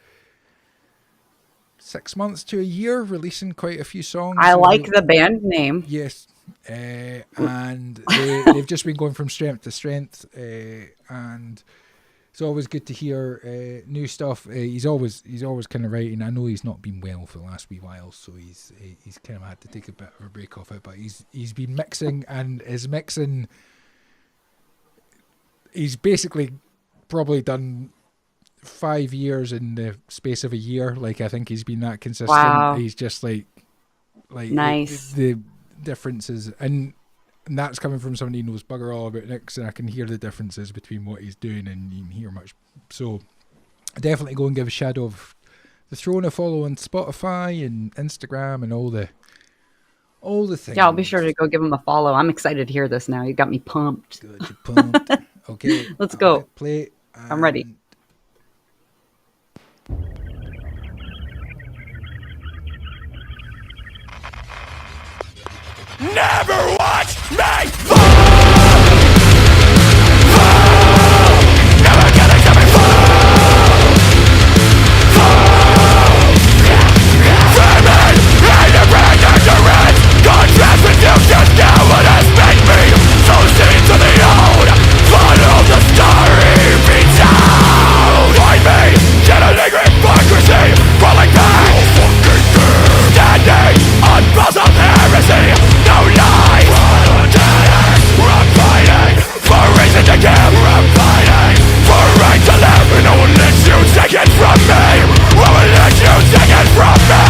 6 months to a year, releasing quite a few songs. I like the band name. Yes. And they've just been going from strength to strength, and it's always good to hear new stuff. He's always kind of writing. I know he's not been well for the last wee while, so he's kind of had to take a bit of a break off it. But he's been mixing, and his mixing, he's basically probably done 5 years in the space of a year. Like, I think he's been that consistent. Wow. He's just like nice. The differences, and that's coming from somebody who knows bugger all about Nicks, and I can hear the differences between what he's doing, and you can hear much. So definitely go and give Shadow of the Throne a follow on Spotify and Instagram and all the things. Yeah, I'll be sure to go give him a follow. I'm excited to hear this now. You got me pumped. Good, you pumped. Okay, Let's go. Play. I'm ready. Never watch me fall. Never gonna let me fall. Famine and ignorance, contrast with you just now. What has made me so seen to the old? Follow the story beats out. Find me, channeling hypocrisy, falling back, standing on balls of heresy. No lies, we're fighting for reason to give. We're fighting for right to live. No one lets you take it from me. No one lets you take it from me.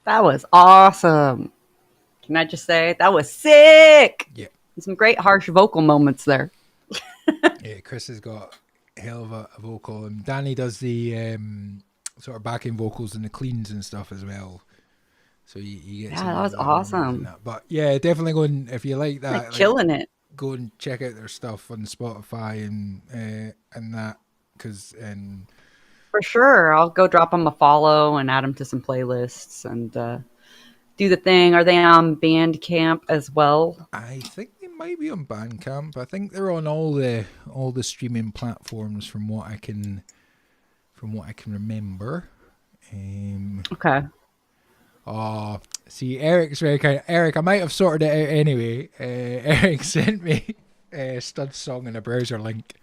That was awesome. Can I just say that was sick? Yeah. Some great harsh vocal moments there. Yeah, Chris has got a hell of a vocal, and Danny does the sort of backing vocals and the cleans and stuff as well. So you get Yeah, that was awesome. that. But yeah, definitely go and if you like that, Like, killing it. Go and check out their stuff on Spotify and that because For sure. I'll go drop them a follow and add them to some playlists and do the thing. Are they on Bandcamp as well? I think they might be on Bandcamp. I think they're on all the streaming platforms from what I can remember. Okay. Oh, see, Eric's very kind. Eric, I might have sorted it out anyway. Eric sent me Stud's song in a browser link.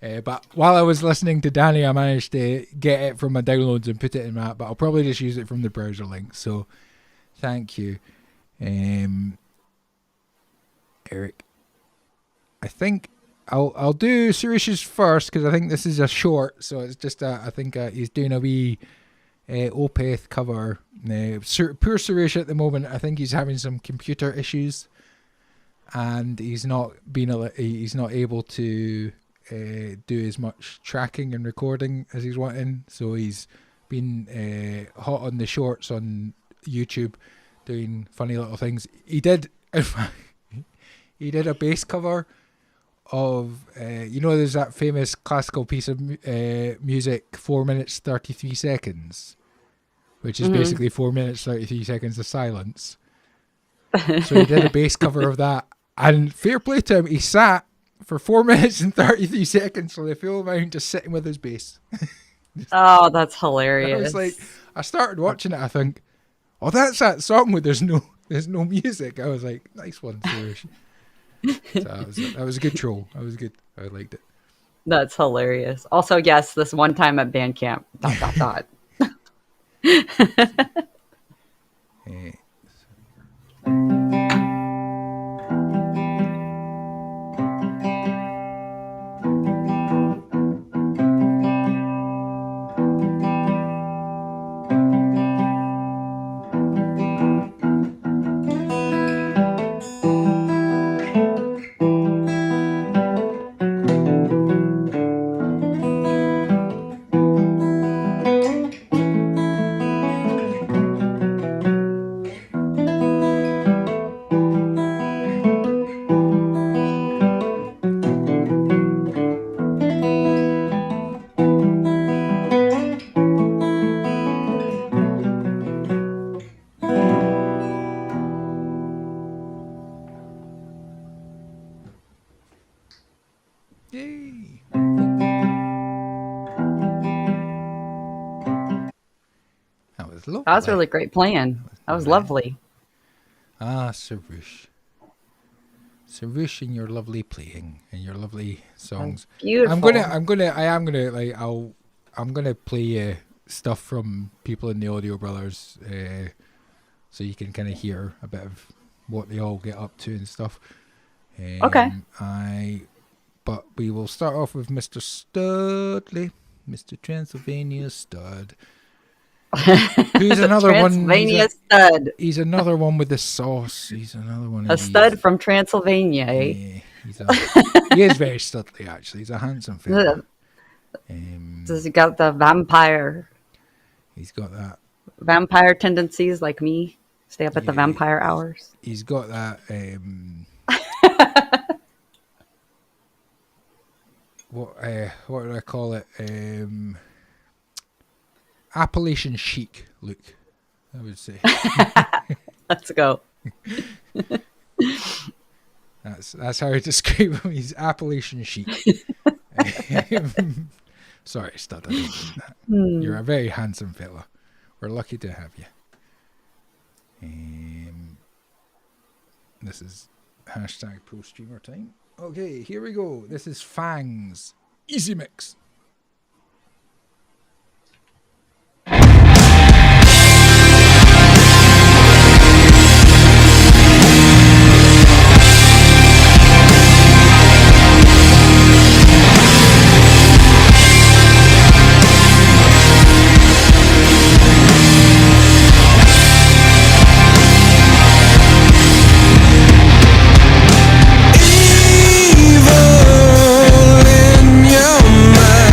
But while I was listening to Danny, I managed to get it from my downloads and put it in that. But I'll probably just use it from the browser link. So, thank you, Eric. I think I'll do Surish's first because I think this is a short. So it's just I think he's doing a wee Opeth cover. Poor Suresh at the moment. I think he's having some computer issues, and he's not able to do as much tracking and recording as he's wanting. So he's been hot on the shorts on YouTube, doing funny little things. He did a bass cover of there's that famous classical piece of music, 4 minutes 33 seconds, which is basically 4 minutes 33 seconds of silence. So he did a bass cover of that, and fair play to him, he sat for 4 minutes and 33 seconds for the full amount, just sitting with his bass. Oh, that's hilarious. I was like, I started watching it, I think, oh, that's that song where there's no music. I was like, nice one, Suresh. So that was a good troll. That was good. I liked it. That's hilarious. Also, yes, this one time at band camp. ... Yay! That was lovely. That was really great playing. That was lovely. Ah, Suresh. Suresh and your lovely playing and your lovely songs. Beautiful. I'm gonna play stuff from people in the Audio Brothers, so you can kind of hear a bit of what they all get up to and stuff. Okay. But we will start off with Mr. Studley, Mr. Transylvania Stud. Who's another one? Transylvania stud. He's another one with the sauce. He's another one. A stud from Transylvania, eh? Yeah, he is very studly, actually. He's a handsome fella. He's got the vampire. He's got that. Vampire tendencies like me. Stay up at the vampire hours. He's got that. What do I call it? Appalachian chic look, I would say. Let's go. That's how I describe him. He's Appalachian chic. Sorry, Stud, I didn't mean that. You're a very handsome fella. We're lucky to have you. This is hashtag pro streamer time. Okay, here we go. This is Fangs. Easy mix. Evil in your mind.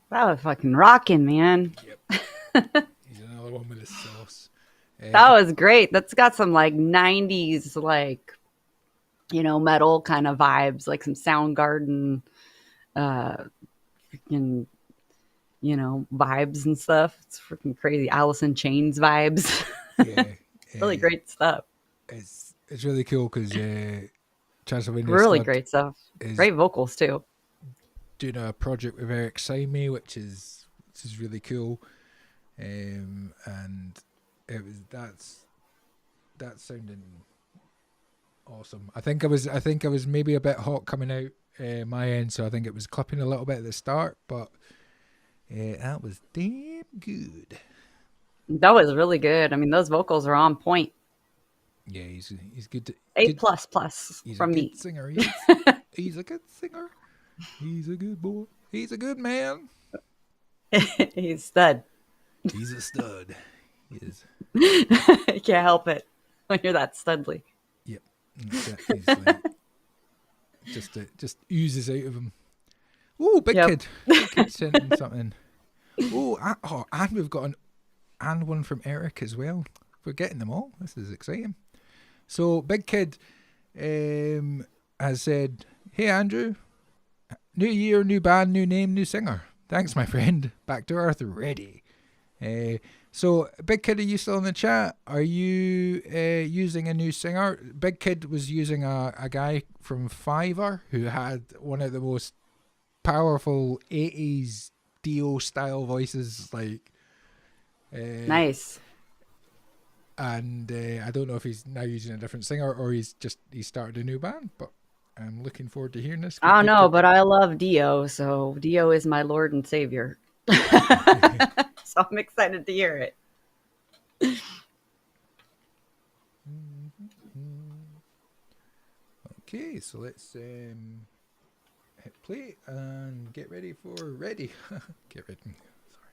That was fucking rocking, man. He's another one with his sauce. That was great. That's got some like 90s, like, metal kind of vibes, like some Soundgarden, freaking, vibes and stuff. It's freaking crazy. Alice in Chains vibes. Yeah, Really great stuff. It's really cool because Transylvania Really Stud great stuff. is Great vocals too. doing a project with Eric Saime, which is really cool, and that's sounding awesome. I think I was maybe a bit hot coming out my end, so I think it was clipping a little bit at the start, but that was damn good. That was really good. I mean, those vocals are on point. Yeah, he's good. A Good, plus he's from a good me. singer. He's a good singer. He's a good boy. He's a good man. He's stud. He's a stud. He is. You can't help it when you're that studly. Yep. He's like, just oozes out of him. Oh, big Yep. kid. Big kid sent in something. And we've got one from Eric as well. We're getting them all. This is exciting. So, big kid has said, "Hey Andrew, new year, new band, new name, new singer. Thanks, my friend. Back to earth, ready." So, Big Kid, are you still in the chat? Are you using a new singer? Big Kid was using a guy from Fiverr who had one of the most powerful 80s Dio style voices. Like, Nice. And I don't know if he's now using a different singer or he started a new band, but I'm looking forward to hearing this. I don't know, but I love Dio, so Dio is my Lord and Savior. So I'm excited to hear it. Okay, so let's hit play and get ready for ready. Get ready. Sorry.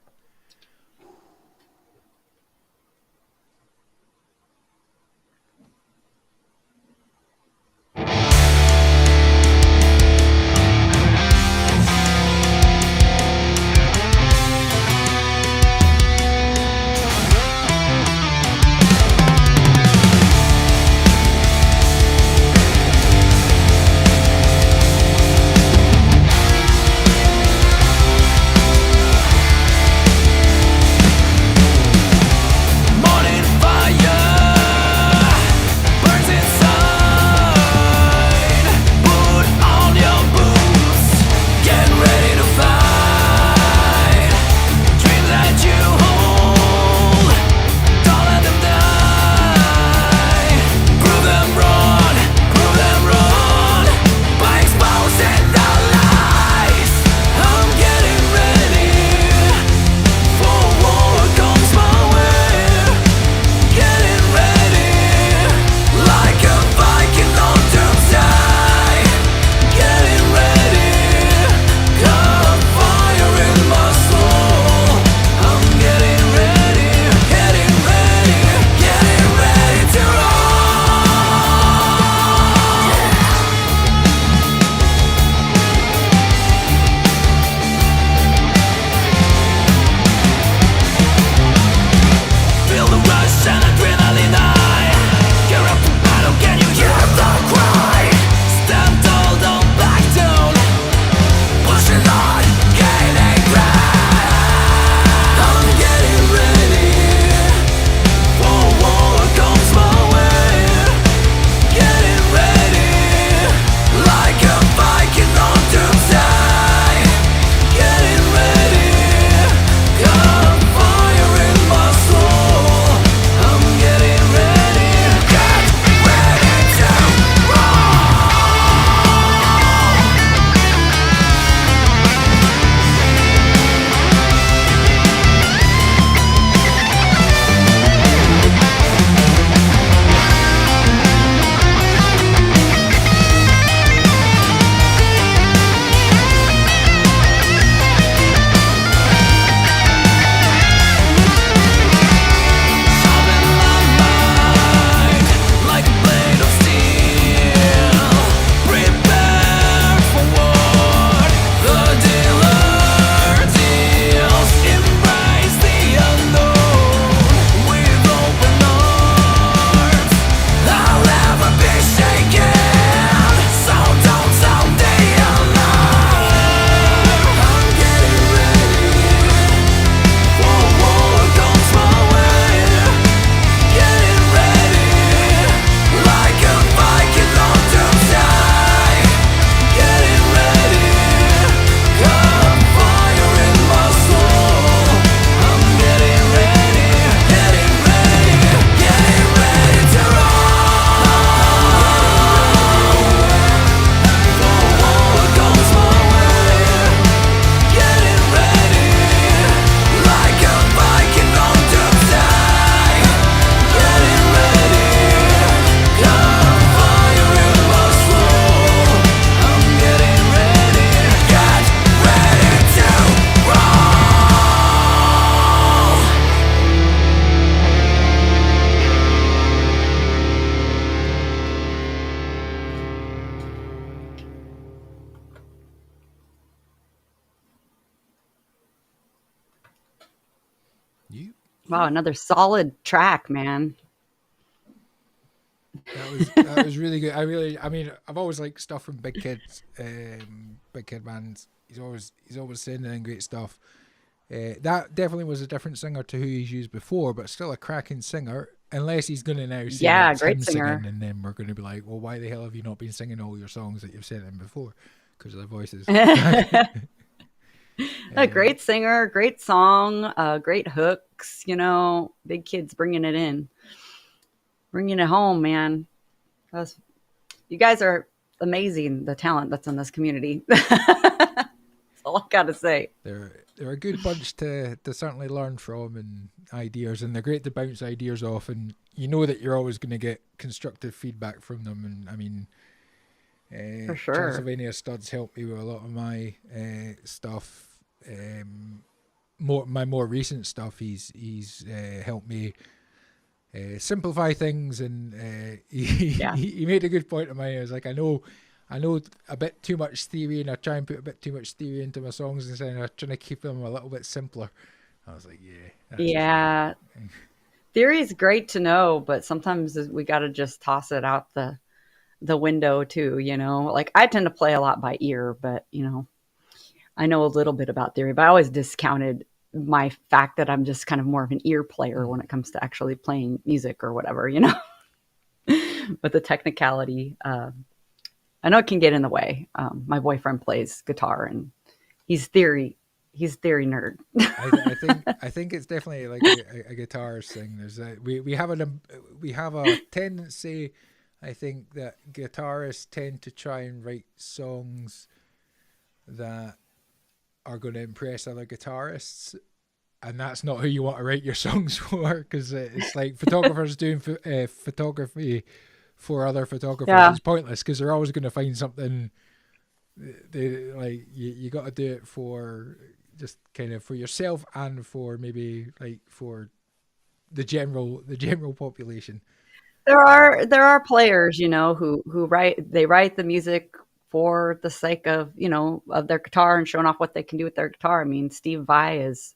You Wow, another solid track, man. that was really good. I mean, I've always liked stuff from Big Kid bands. He's always sending in great stuff. That definitely was a different singer to who he's used before, but still a cracking singer. Unless he's going to now say Yeah, that's great him singer. singing, and then we're going to be like, well, why the hell have you not been singing all your songs that you've sent in before? Because their voices. A great singer, great song, great hooks. Big Kid's bringing it home, man. That's, you guys are amazing. The talent that's in this community. That's all I gotta say. They're a good bunch to certainly learn from, and ideas, and they're great to bounce ideas off, and you know that you're always going to get constructive feedback from them. And I mean, For sure. Transylvania Studs helped me with a lot of my stuff. My more recent stuff, he's helped me simplify things, and he made a good point of mine. I was like, I know a bit too much theory, and I try and put a bit too much theory into my songs, and I'm trying to keep them a little bit simpler. I was like, yeah. Theory is great to know, but sometimes we got to just toss it out the window too. Like I tend to play a lot by ear, but I know a little bit about theory, but I always discounted my fact that I'm just kind of more of an ear player when it comes to actually playing music or whatever, But the technicality, I know it can get in the way. My boyfriend plays guitar, and he's theory nerd. I think it's definitely like a guitarist thing. There's we have a tendency, I think, that guitarists tend to try and write songs that are going to impress other guitarists, and that's not who you want to write your songs for, because it's like photographers doing photography for other photographers. Yeah. It's pointless, because they're always going to find something. They like you got to do it for just kind of for yourself, and for maybe like for the general population. There are players, who write the music for the sake of of their guitar and showing off what they can do with their guitar. I mean, Steve Vai is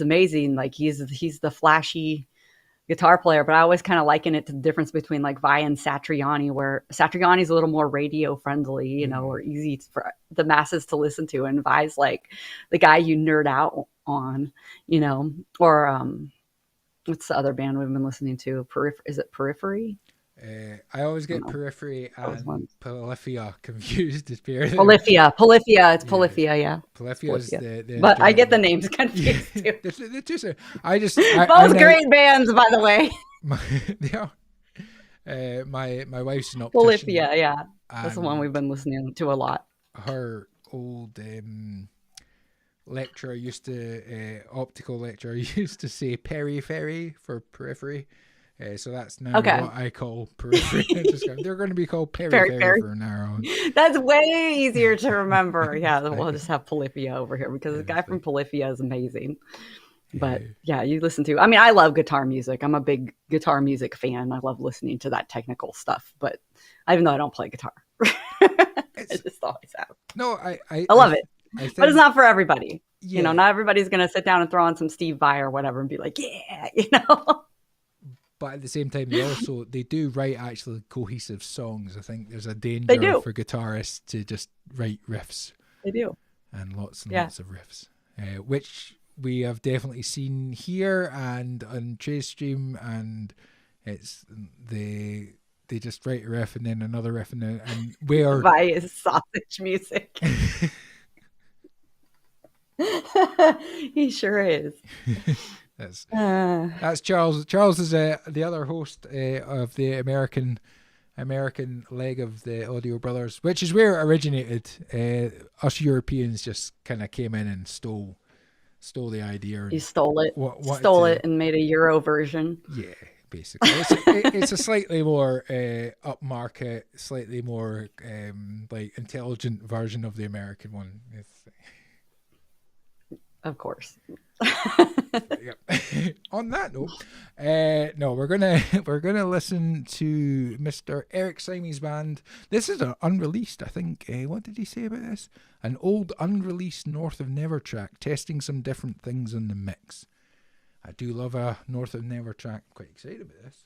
amazing. Like he's the flashy guitar player, but I always kind of liken it to the difference between like Vai and Satriani, where Satriani's a little more radio friendly, or easy for the masses to listen to, and Vai's like the guy you nerd out on, or what's the other band we've been listening to? Is it Periphery? I always get Periphery and Polyphia confused. Polyphia. It's Polyphia, yeah. Polyphia is the but I get the names confused too. They're just, Both great bands, by the way. My wife's an optician. Polyphia, yeah. That's the one we've been listening to a lot. Her old lecturer optical lecturer used to say periphery for periphery. So that's now what I call periphery. They're going to be called periphery from now on. That's way easier to remember. Yeah, we'll just have Polyphia over here, because the guy from Polyphia is amazing. But yeah, you listen to. I mean, I love guitar music. I'm a big guitar music fan. I love listening to that technical stuff. But even though I don't play guitar, I just always have. No, I love it. But it's not for everybody. Yeah. Not everybody's going to sit down and throw on some Steve Vai or whatever and be like, yeah, But at the same time, they do write actually cohesive songs. I think there's a danger for guitarists to just write riffs. They do. And lots of riffs, which we have definitely seen here and on Trace Stream, and it's they just write a riff and then another riff and where Vai is sausage music. He sure is. That's Charles. Charles is the other host of the American leg of the Audio Brothers, which is where it originated. Us Europeans just kind of came in and stole the idea. You stole it. Stole it and made a Euro version. Yeah, basically, it's a slightly more upmarket, slightly more like intelligent version of the American one. Of course. Yep. On that note, no, we're gonna listen to Mr. Eric Simey's band. This is an unreleased, I think. What did he say about this? An old unreleased North of Never track, testing some different things in the mix. I do love a North of Never track. I'm quite excited about this.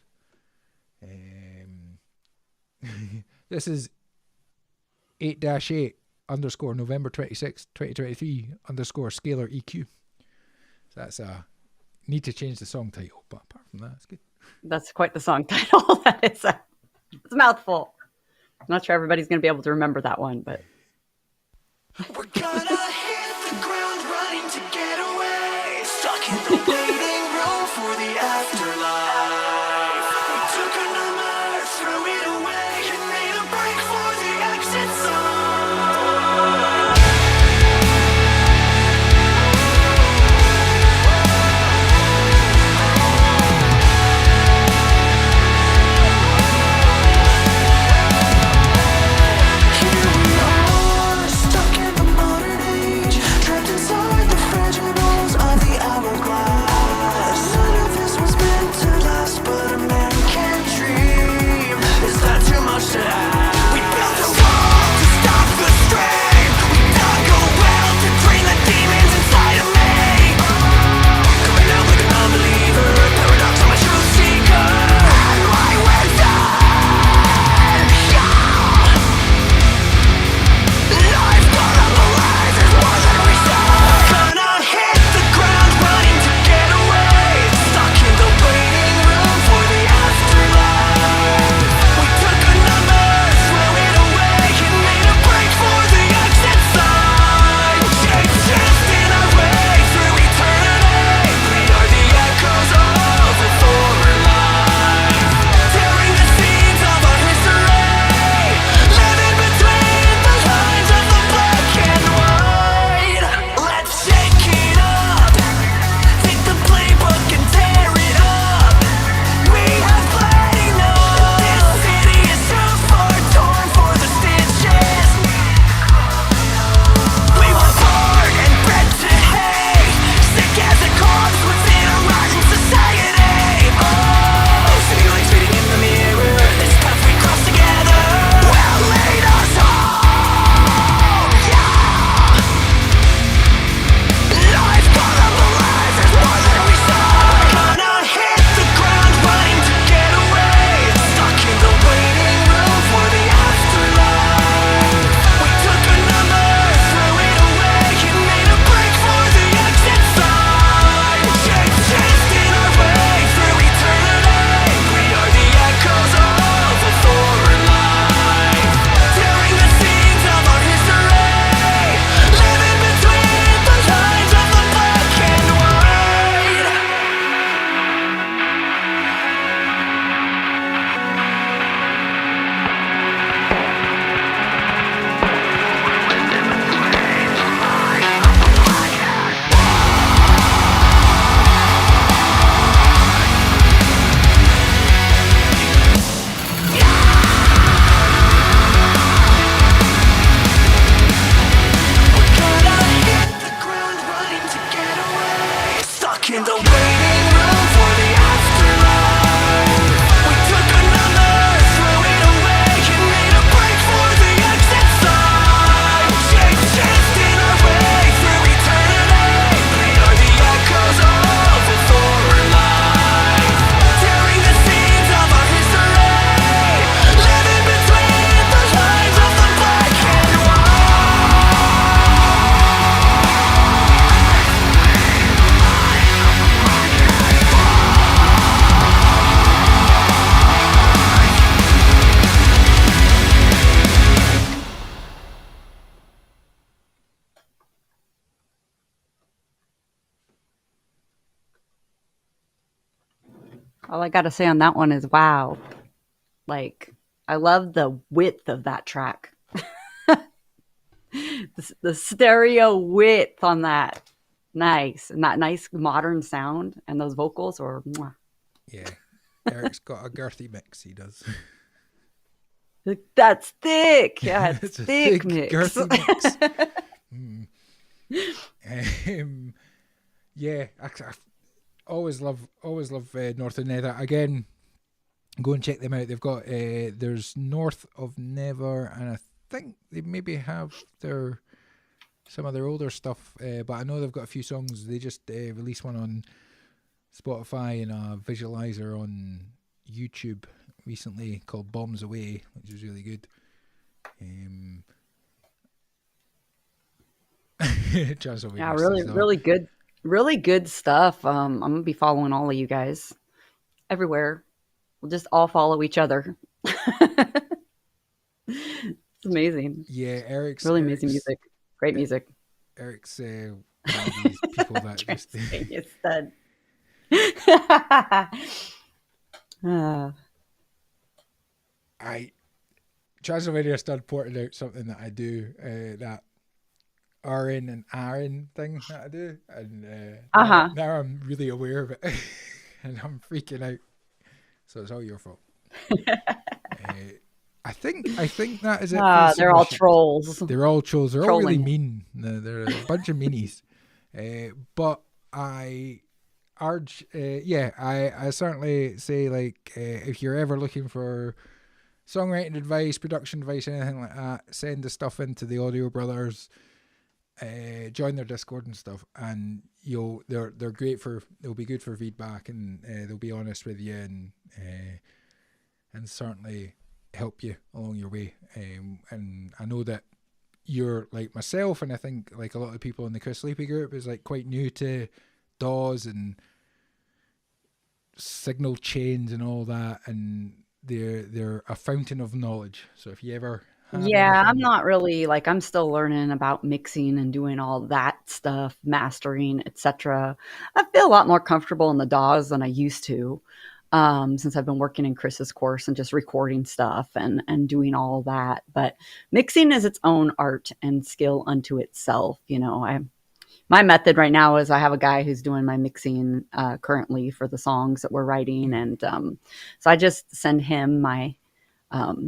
This is 8-8 _ November 26, 2023 _ scalar EQ. So that's need to change the song title, but apart from that, it's good. That's quite the song title. That is it's a mouthful. I'm not sure everybody's going to be able to remember that one, but. We're gonna hit the ground running to get away. Stuck in the waiting room for the afterlife. We took a number, threw it away, and made a break for the exit sign. Here we are, stuck in the modern age, trapped inside the fragile walls of the hourglass. None of this was meant to last, but a man can dream. Is that too much to ask? We built a wall to stop the strain. We dug a well to drain the demons inside of me. Coming out like a non-believer, paradox, I'm a truth seeker. And my wisdom, life paralyzes more than we saw. Gonna hit the ground running to get away. Stuck in the waiting room for the afterlife. We took a number, threw it away, and made a break for the exit sign. Shape-shift in our way through eternity. We are the echoes of a former life, tearing the seams of our history, living between the lines of the black and white. Let's shake it up, take the playbook and tear it up. We have played enough. This city is too far torn for the stitches. We were born and bred to hate, sick as a corpse within a rotten society. Oh, city lights fading in the mirror. This path we cross together will lead us home. Yeah. Life paralyzes more than we saw. Gonna hit the ground running to get away. Stuck in the waiting room for the afterlife. We took a number, threw it away, and made a break for the exit sign. Shape-shift in our way through eternity. We are the echoes of a former life, tearing the seams of our history, living between the lines of the black and white. Gonna hit the ground running to get away. Stuck in the waiting room for the afterlife. We took a number, threw it away, and made a break for the exit sign. Shape-shift in our way through eternity. We are the echoes of a former life, tearing the seams of our history, living between the lines of the black and white. All I got to say on that one is wow. Like, I love the width of that track. The stereo width on that. Nice. And that nice modern sound and those vocals are mwah. Yeah. Eric's got a girthy mix, he does. That's thick. Yeah, it's a thick thick, mix. girthy mix. Yeah, I always love North of Nether. Again, go and check them out. They've got there's North of Never, and I think they maybe have some of their older stuff, but I know they've got a few songs. They just released one on Spotify and a visualizer on YouTube recently called Bombs Away, which is really good. Yeah, really good stuff. I'm gonna be following all of you guys everywhere. We'll just all follow each other. It's amazing. Yeah, Really amazing music. Great music. Eric's one of these people that just Transylvania stud. Transylvania Stud pointed out something that I do, that RN and RN thing that I do, and now I'm really aware of it, and I'm freaking out. So it's all your fault. I think that is it. They're all trolls. They're all trolls. They're all really mean. They're a bunch of meanies. But I urge, I certainly say, like, if you're ever looking for songwriting advice, production advice, anything like that, send the stuff into the Audio Brothers. Join their Discord and stuff, and they'll be good for feedback, and they'll be honest with you, and certainly help you along your way. And I know that you're like myself, and I think like a lot of people in the Chris Sleepy group is like quite new to DAWs and signal chains and all that, and they're a fountain of knowledge. So if you ever I'm not really like, I'm still learning about mixing and doing all that stuff, mastering, etc. I feel a lot more comfortable in the DAWs than I used to, since I've been working in Chris's course and just recording stuff and doing all that. But mixing is its own art and skill unto itself. My method right now is I have a guy who's doing my mixing currently for the songs that we're writing, and so I just send him my.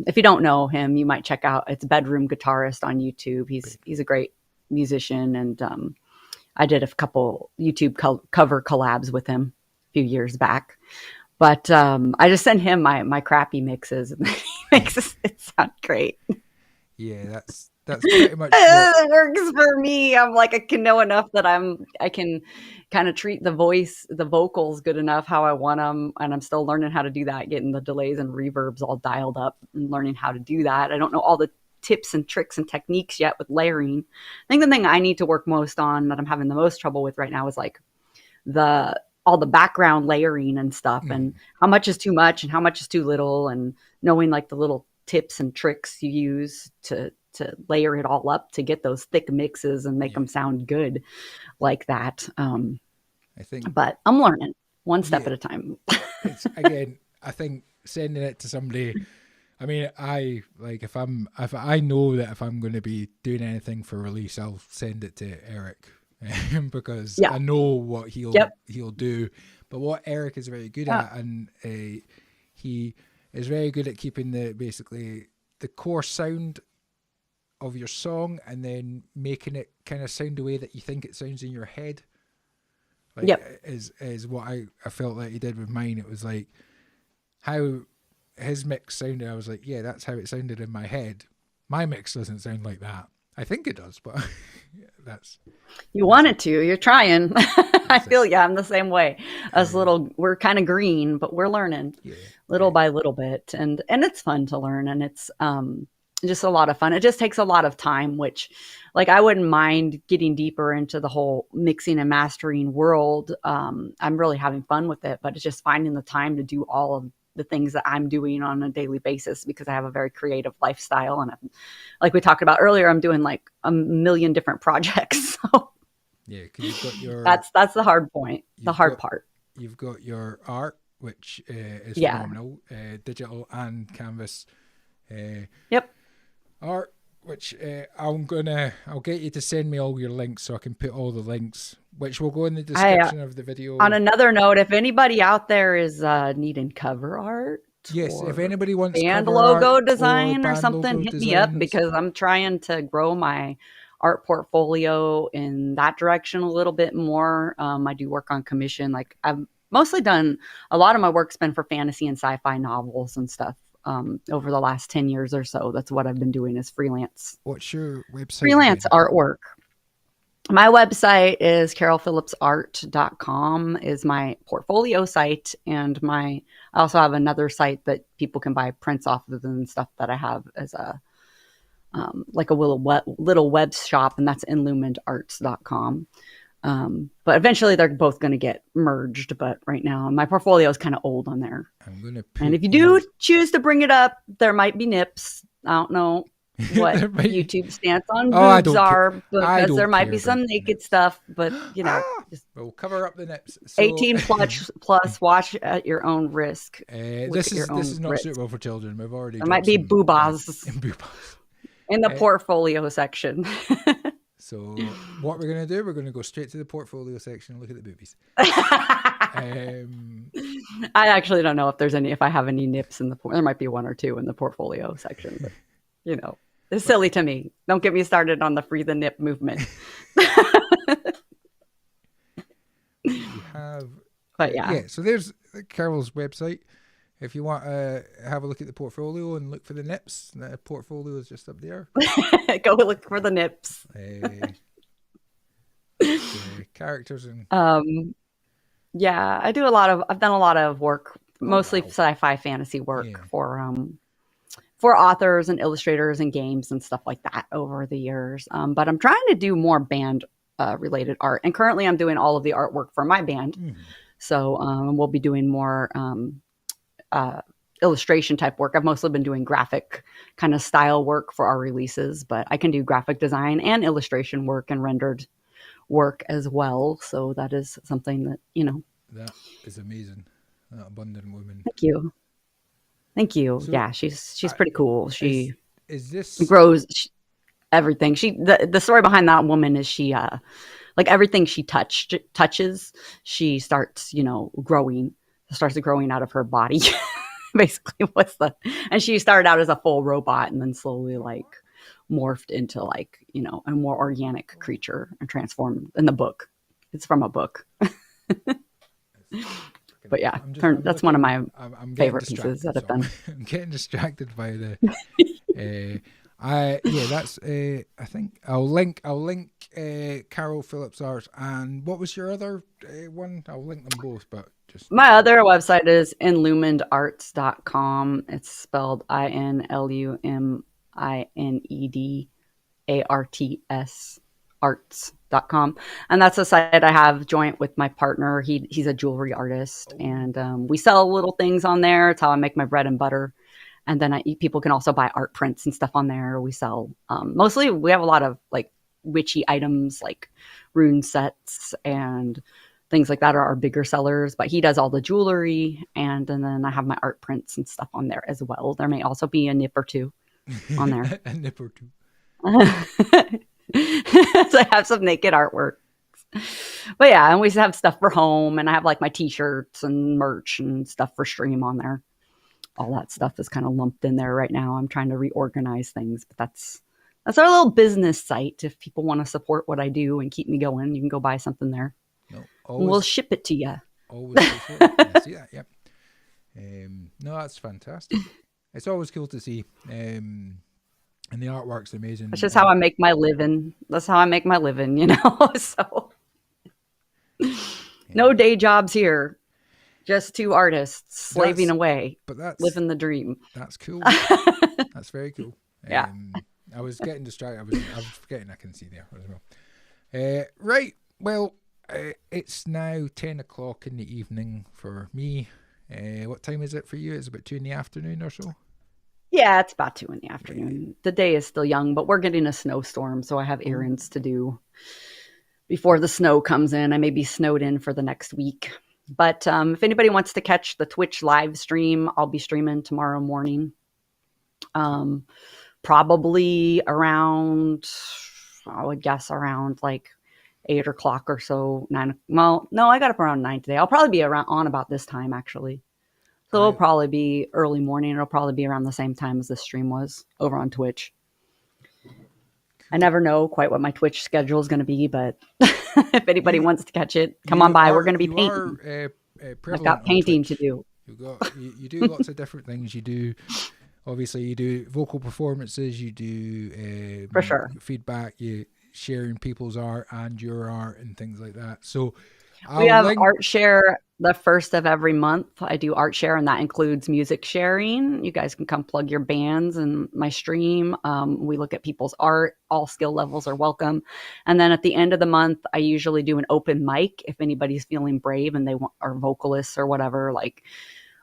If you don't know him, you might check out, it's Bedroom Guitarist on YouTube. He's a great musician, and I did a couple YouTube cover collabs with him a few years back. But I just send him my crappy mixes, and he makes it sound great. Yeah, that's pretty much it works for me. I'm like, I can know enough that I can kind of treat the vocals good enough how I want them, and I'm still learning how to do that, getting the delays and reverbs all dialed up and learning how to do that. I don't know all the tips and tricks and techniques yet with layering. I think the thing I need to work most on, that I'm having the most trouble with right now, is like all the background layering and stuff, and how much is too much and how much is too little, and knowing like the little tips and tricks you use to layer it all up to get those thick mixes and make them sound good like that. But I'm learning one step at a time. Again, I think sending it to somebody, I mean, if I know that if I'm going to be doing anything for release, I'll send it to Eric because I know what he'll do. But what Eric is very good at, and he is very good at keeping basically the core sound of your song, and then making it kind of sound the way that you think it sounds in your head. Is what I felt like he did with mine. It was like how his mix sounded. I was like, yeah, that's how it sounded in my head. My mix doesn't sound like that. I think it does, but you want it to. You're trying. I feel I'm the same way. We're kind of green, but we're learning little by little bit, and it's fun to learn, and it's just a lot of fun. It just takes a lot of time, which, like, I wouldn't mind getting deeper into the whole mixing and mastering world. I'm really having fun with it, but it's just finding the time to do all of the things that I'm doing on a daily basis, because I have a very creative lifestyle. And like we talked about earlier, I'm doing like a million different projects. So yeah, because you've got your, that's the hard point, hard part. You've got your art, which is phenomenal, digital and canvas. Art, which I'll get you to send me all your links so I can put all the links, which will go in the description of the video. On another note, if anybody out there is needing cover art, yes, if anybody wants band logo design or something, hit me up, because I'm trying to grow my art portfolio in that direction a little bit more. I do work on commission. Like, I've mostly done, a lot of my work's been for fantasy and sci-fi novels and stuff. Over the last 10 years or so, that's what I've been doing, is freelance. What's your website? Freelance artwork. My website is carolphillipsart.com is my portfolio site. And I also have another site that people can buy prints off of and stuff that I have as a, like a little web shop, and that's illuminedarts.com. But eventually they're both going to get merged. But right now my portfolio is kind of old on there. I'm going to And if you do choose to bring it up, there might be nips. I don't know what YouTube's stance on boobs are, because there might be some naked stuff, but just we'll cover up the nips. So, 18 plus, watch at your own risk. This is not suitable for children. We've already there might be boobas in the portfolio section. So what we're going to do, we're going to go straight to the portfolio section and look at the boobies. I actually don't know if I have any nips in there might be one or two in the portfolio section, but it's silly to me. Don't get me started on the free the nip movement. But yeah. So there's Carol's website. If you want to have a look at the portfolio and look for the nips, the portfolio is just up there. Go look for the nips. Characters and yeah, I've done a lot of work, mostly sci-fi fantasy work for authors and illustrators and games and stuff like that over the years. But I'm trying to do more band related art, and currently I'm doing all of the artwork for my band. So we'll be doing more illustration type work. I've mostly been doing graphic kind of style work for our releases, but I can do graphic design and illustration work and rendered work as well. So that is something that, That is amazing. That abundant woman. Thank you. So, yeah, she's pretty cool. She is this grows everything. The story behind that woman is she like everything she touches, she starts, growing out of her body. Basically and she started out as a full robot and then slowly morphed into a more organic creature and transformed in the book. It's from a book. But yeah, that's one of my favorite pieces that I've done. I'm getting distracted by the that's I think I'll link Carol Phillips art. And what was your other one? I'll link them both, but just my other website is illuminedarts.com. It's spelled INLUMINEDARTS arts.com, and that's a site I have joint with my partner. He's a jewelry artist, and we sell little things on there. It's how I make my bread and butter. And then people can also buy art prints and stuff on there. We sell mostly, we have a lot of witchy items like rune sets and things like that are our bigger sellers, but he does all the jewelry, and then I have my art prints and stuff on there as well. There may also be a nip or two on there. A nip or two. So I have some naked artwork. But yeah, and we have stuff for home, and I have my t-shirts and merch and stuff for stream on there. All that stuff is kind of lumped in there right now. I'm trying to reorganize things, but that's our little business site. If people want to support what I do and keep me going, you can go buy something there. No, and we'll ship it to you. Always. I see that. Yep. No, that's fantastic. It's always cool to see. And the artwork's amazing. That's just how I make my living. So no day jobs here. Just two artists slaving away, but living the dream. That's cool. That's very cool. Yeah. I was getting distracted. I was forgetting I can see there as well. Right. Well, it's now 10 o'clock in the evening for me. What time is it for you? It's about 2 in the afternoon or so? Yeah, it's about 2 in the afternoon. The day is still young, but we're getting a snowstorm, so I have errands to do before the snow comes in. I may be snowed in for the next week. But if anybody wants to catch the Twitch live stream, I'll be streaming tomorrow morning. Probably around, I would guess around 8 o'clock or so. 9. Well, no, I got up around 9 today. I'll probably be on about this time, actually. So it'll probably be early morning. It'll probably be around the same time as the stream was over on Twitch. I never know quite what my Twitch schedule is going to be, but if anybody wants to catch it, come on by. We're going to be painting. I've got painting to do. You do lots of different things. You do vocal performances. You do for sure feedback. You sharing people's art and your art and things like that. So We I'll have link. art share the first of every month. I do art share, and that includes music sharing. You guys can come plug your bands in my stream. We look at people's art. All skill levels are welcome. And then at the end of the month, I usually do an open mic if anybody's feeling brave and they want, or vocalists or whatever, like,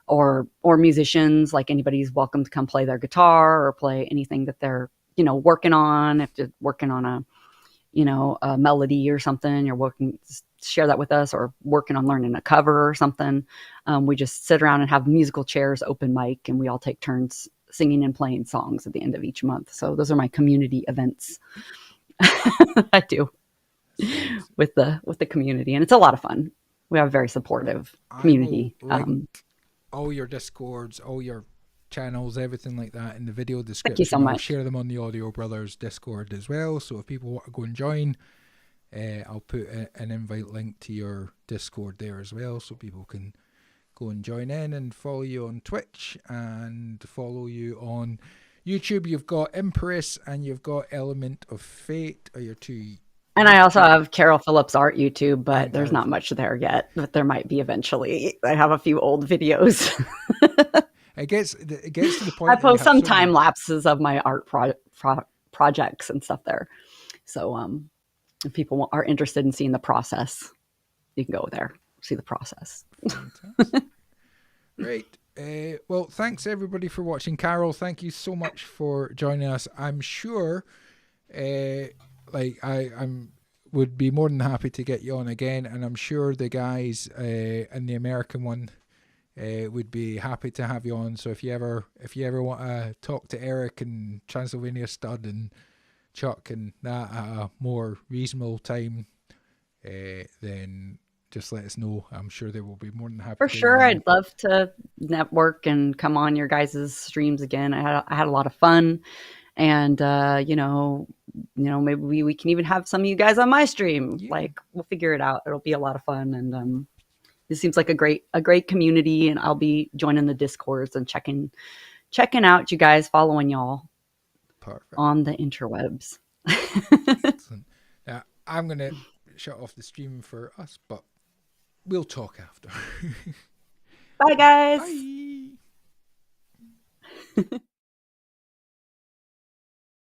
or musicians, like anybody's welcome to come play their guitar or play anything that they're, working on. If they're working on a melody or something, you're working, share that with us, or working on learning a cover or something. We just sit around and have musical chairs, open mic, and we all take turns singing and playing songs at the end of each month. So those are my community events I do with the community, and it's a lot of fun. We have a very supportive community. I will link all your Discords, all your channels, everything like that in the video description. Thank you so I'll much. share them on the Audio Brothers Discord as well. So if people want to go and join, I'll put an invite link to your Discord there as well, so people can go and join in and follow you on Twitch and follow you on YouTube. You've got Empress and you've got Element of Fate are your two. And I also have Carol Phillips Art YouTube, but And there's Carol not much there yet, but there might be eventually. I have a few old videos. It gets to the point. I that you post have some so time many- lapses of my art projects and stuff there. So if people are interested in seeing the process, you can go there, see the process. Fantastic. Great. Well, thanks everybody for watching. Carol, thank you so much for joining us. I'm sure, I'm would be more than happy to get you on again, and I'm sure the guys in the American one would be happy to have you on. So if you ever want to talk to Eric and Transylvania Stud and Chuck and that at a more reasonable time, then just let us know. I'm sure they will be more than happy. For to sure, you on. I'd love to network and come on your guys' streams again. I had a lot of fun, and maybe we can even have some of you guys on my stream. Yeah. Like, we'll figure it out. It'll be a lot of fun, and this seems like a great community. And I'll be joining the Discords and checking out you guys, following y'all. Perfect. On the interwebs. Excellent. Now, I'm going to shut off the stream for us, but we'll talk after. Bye, guys. Bye.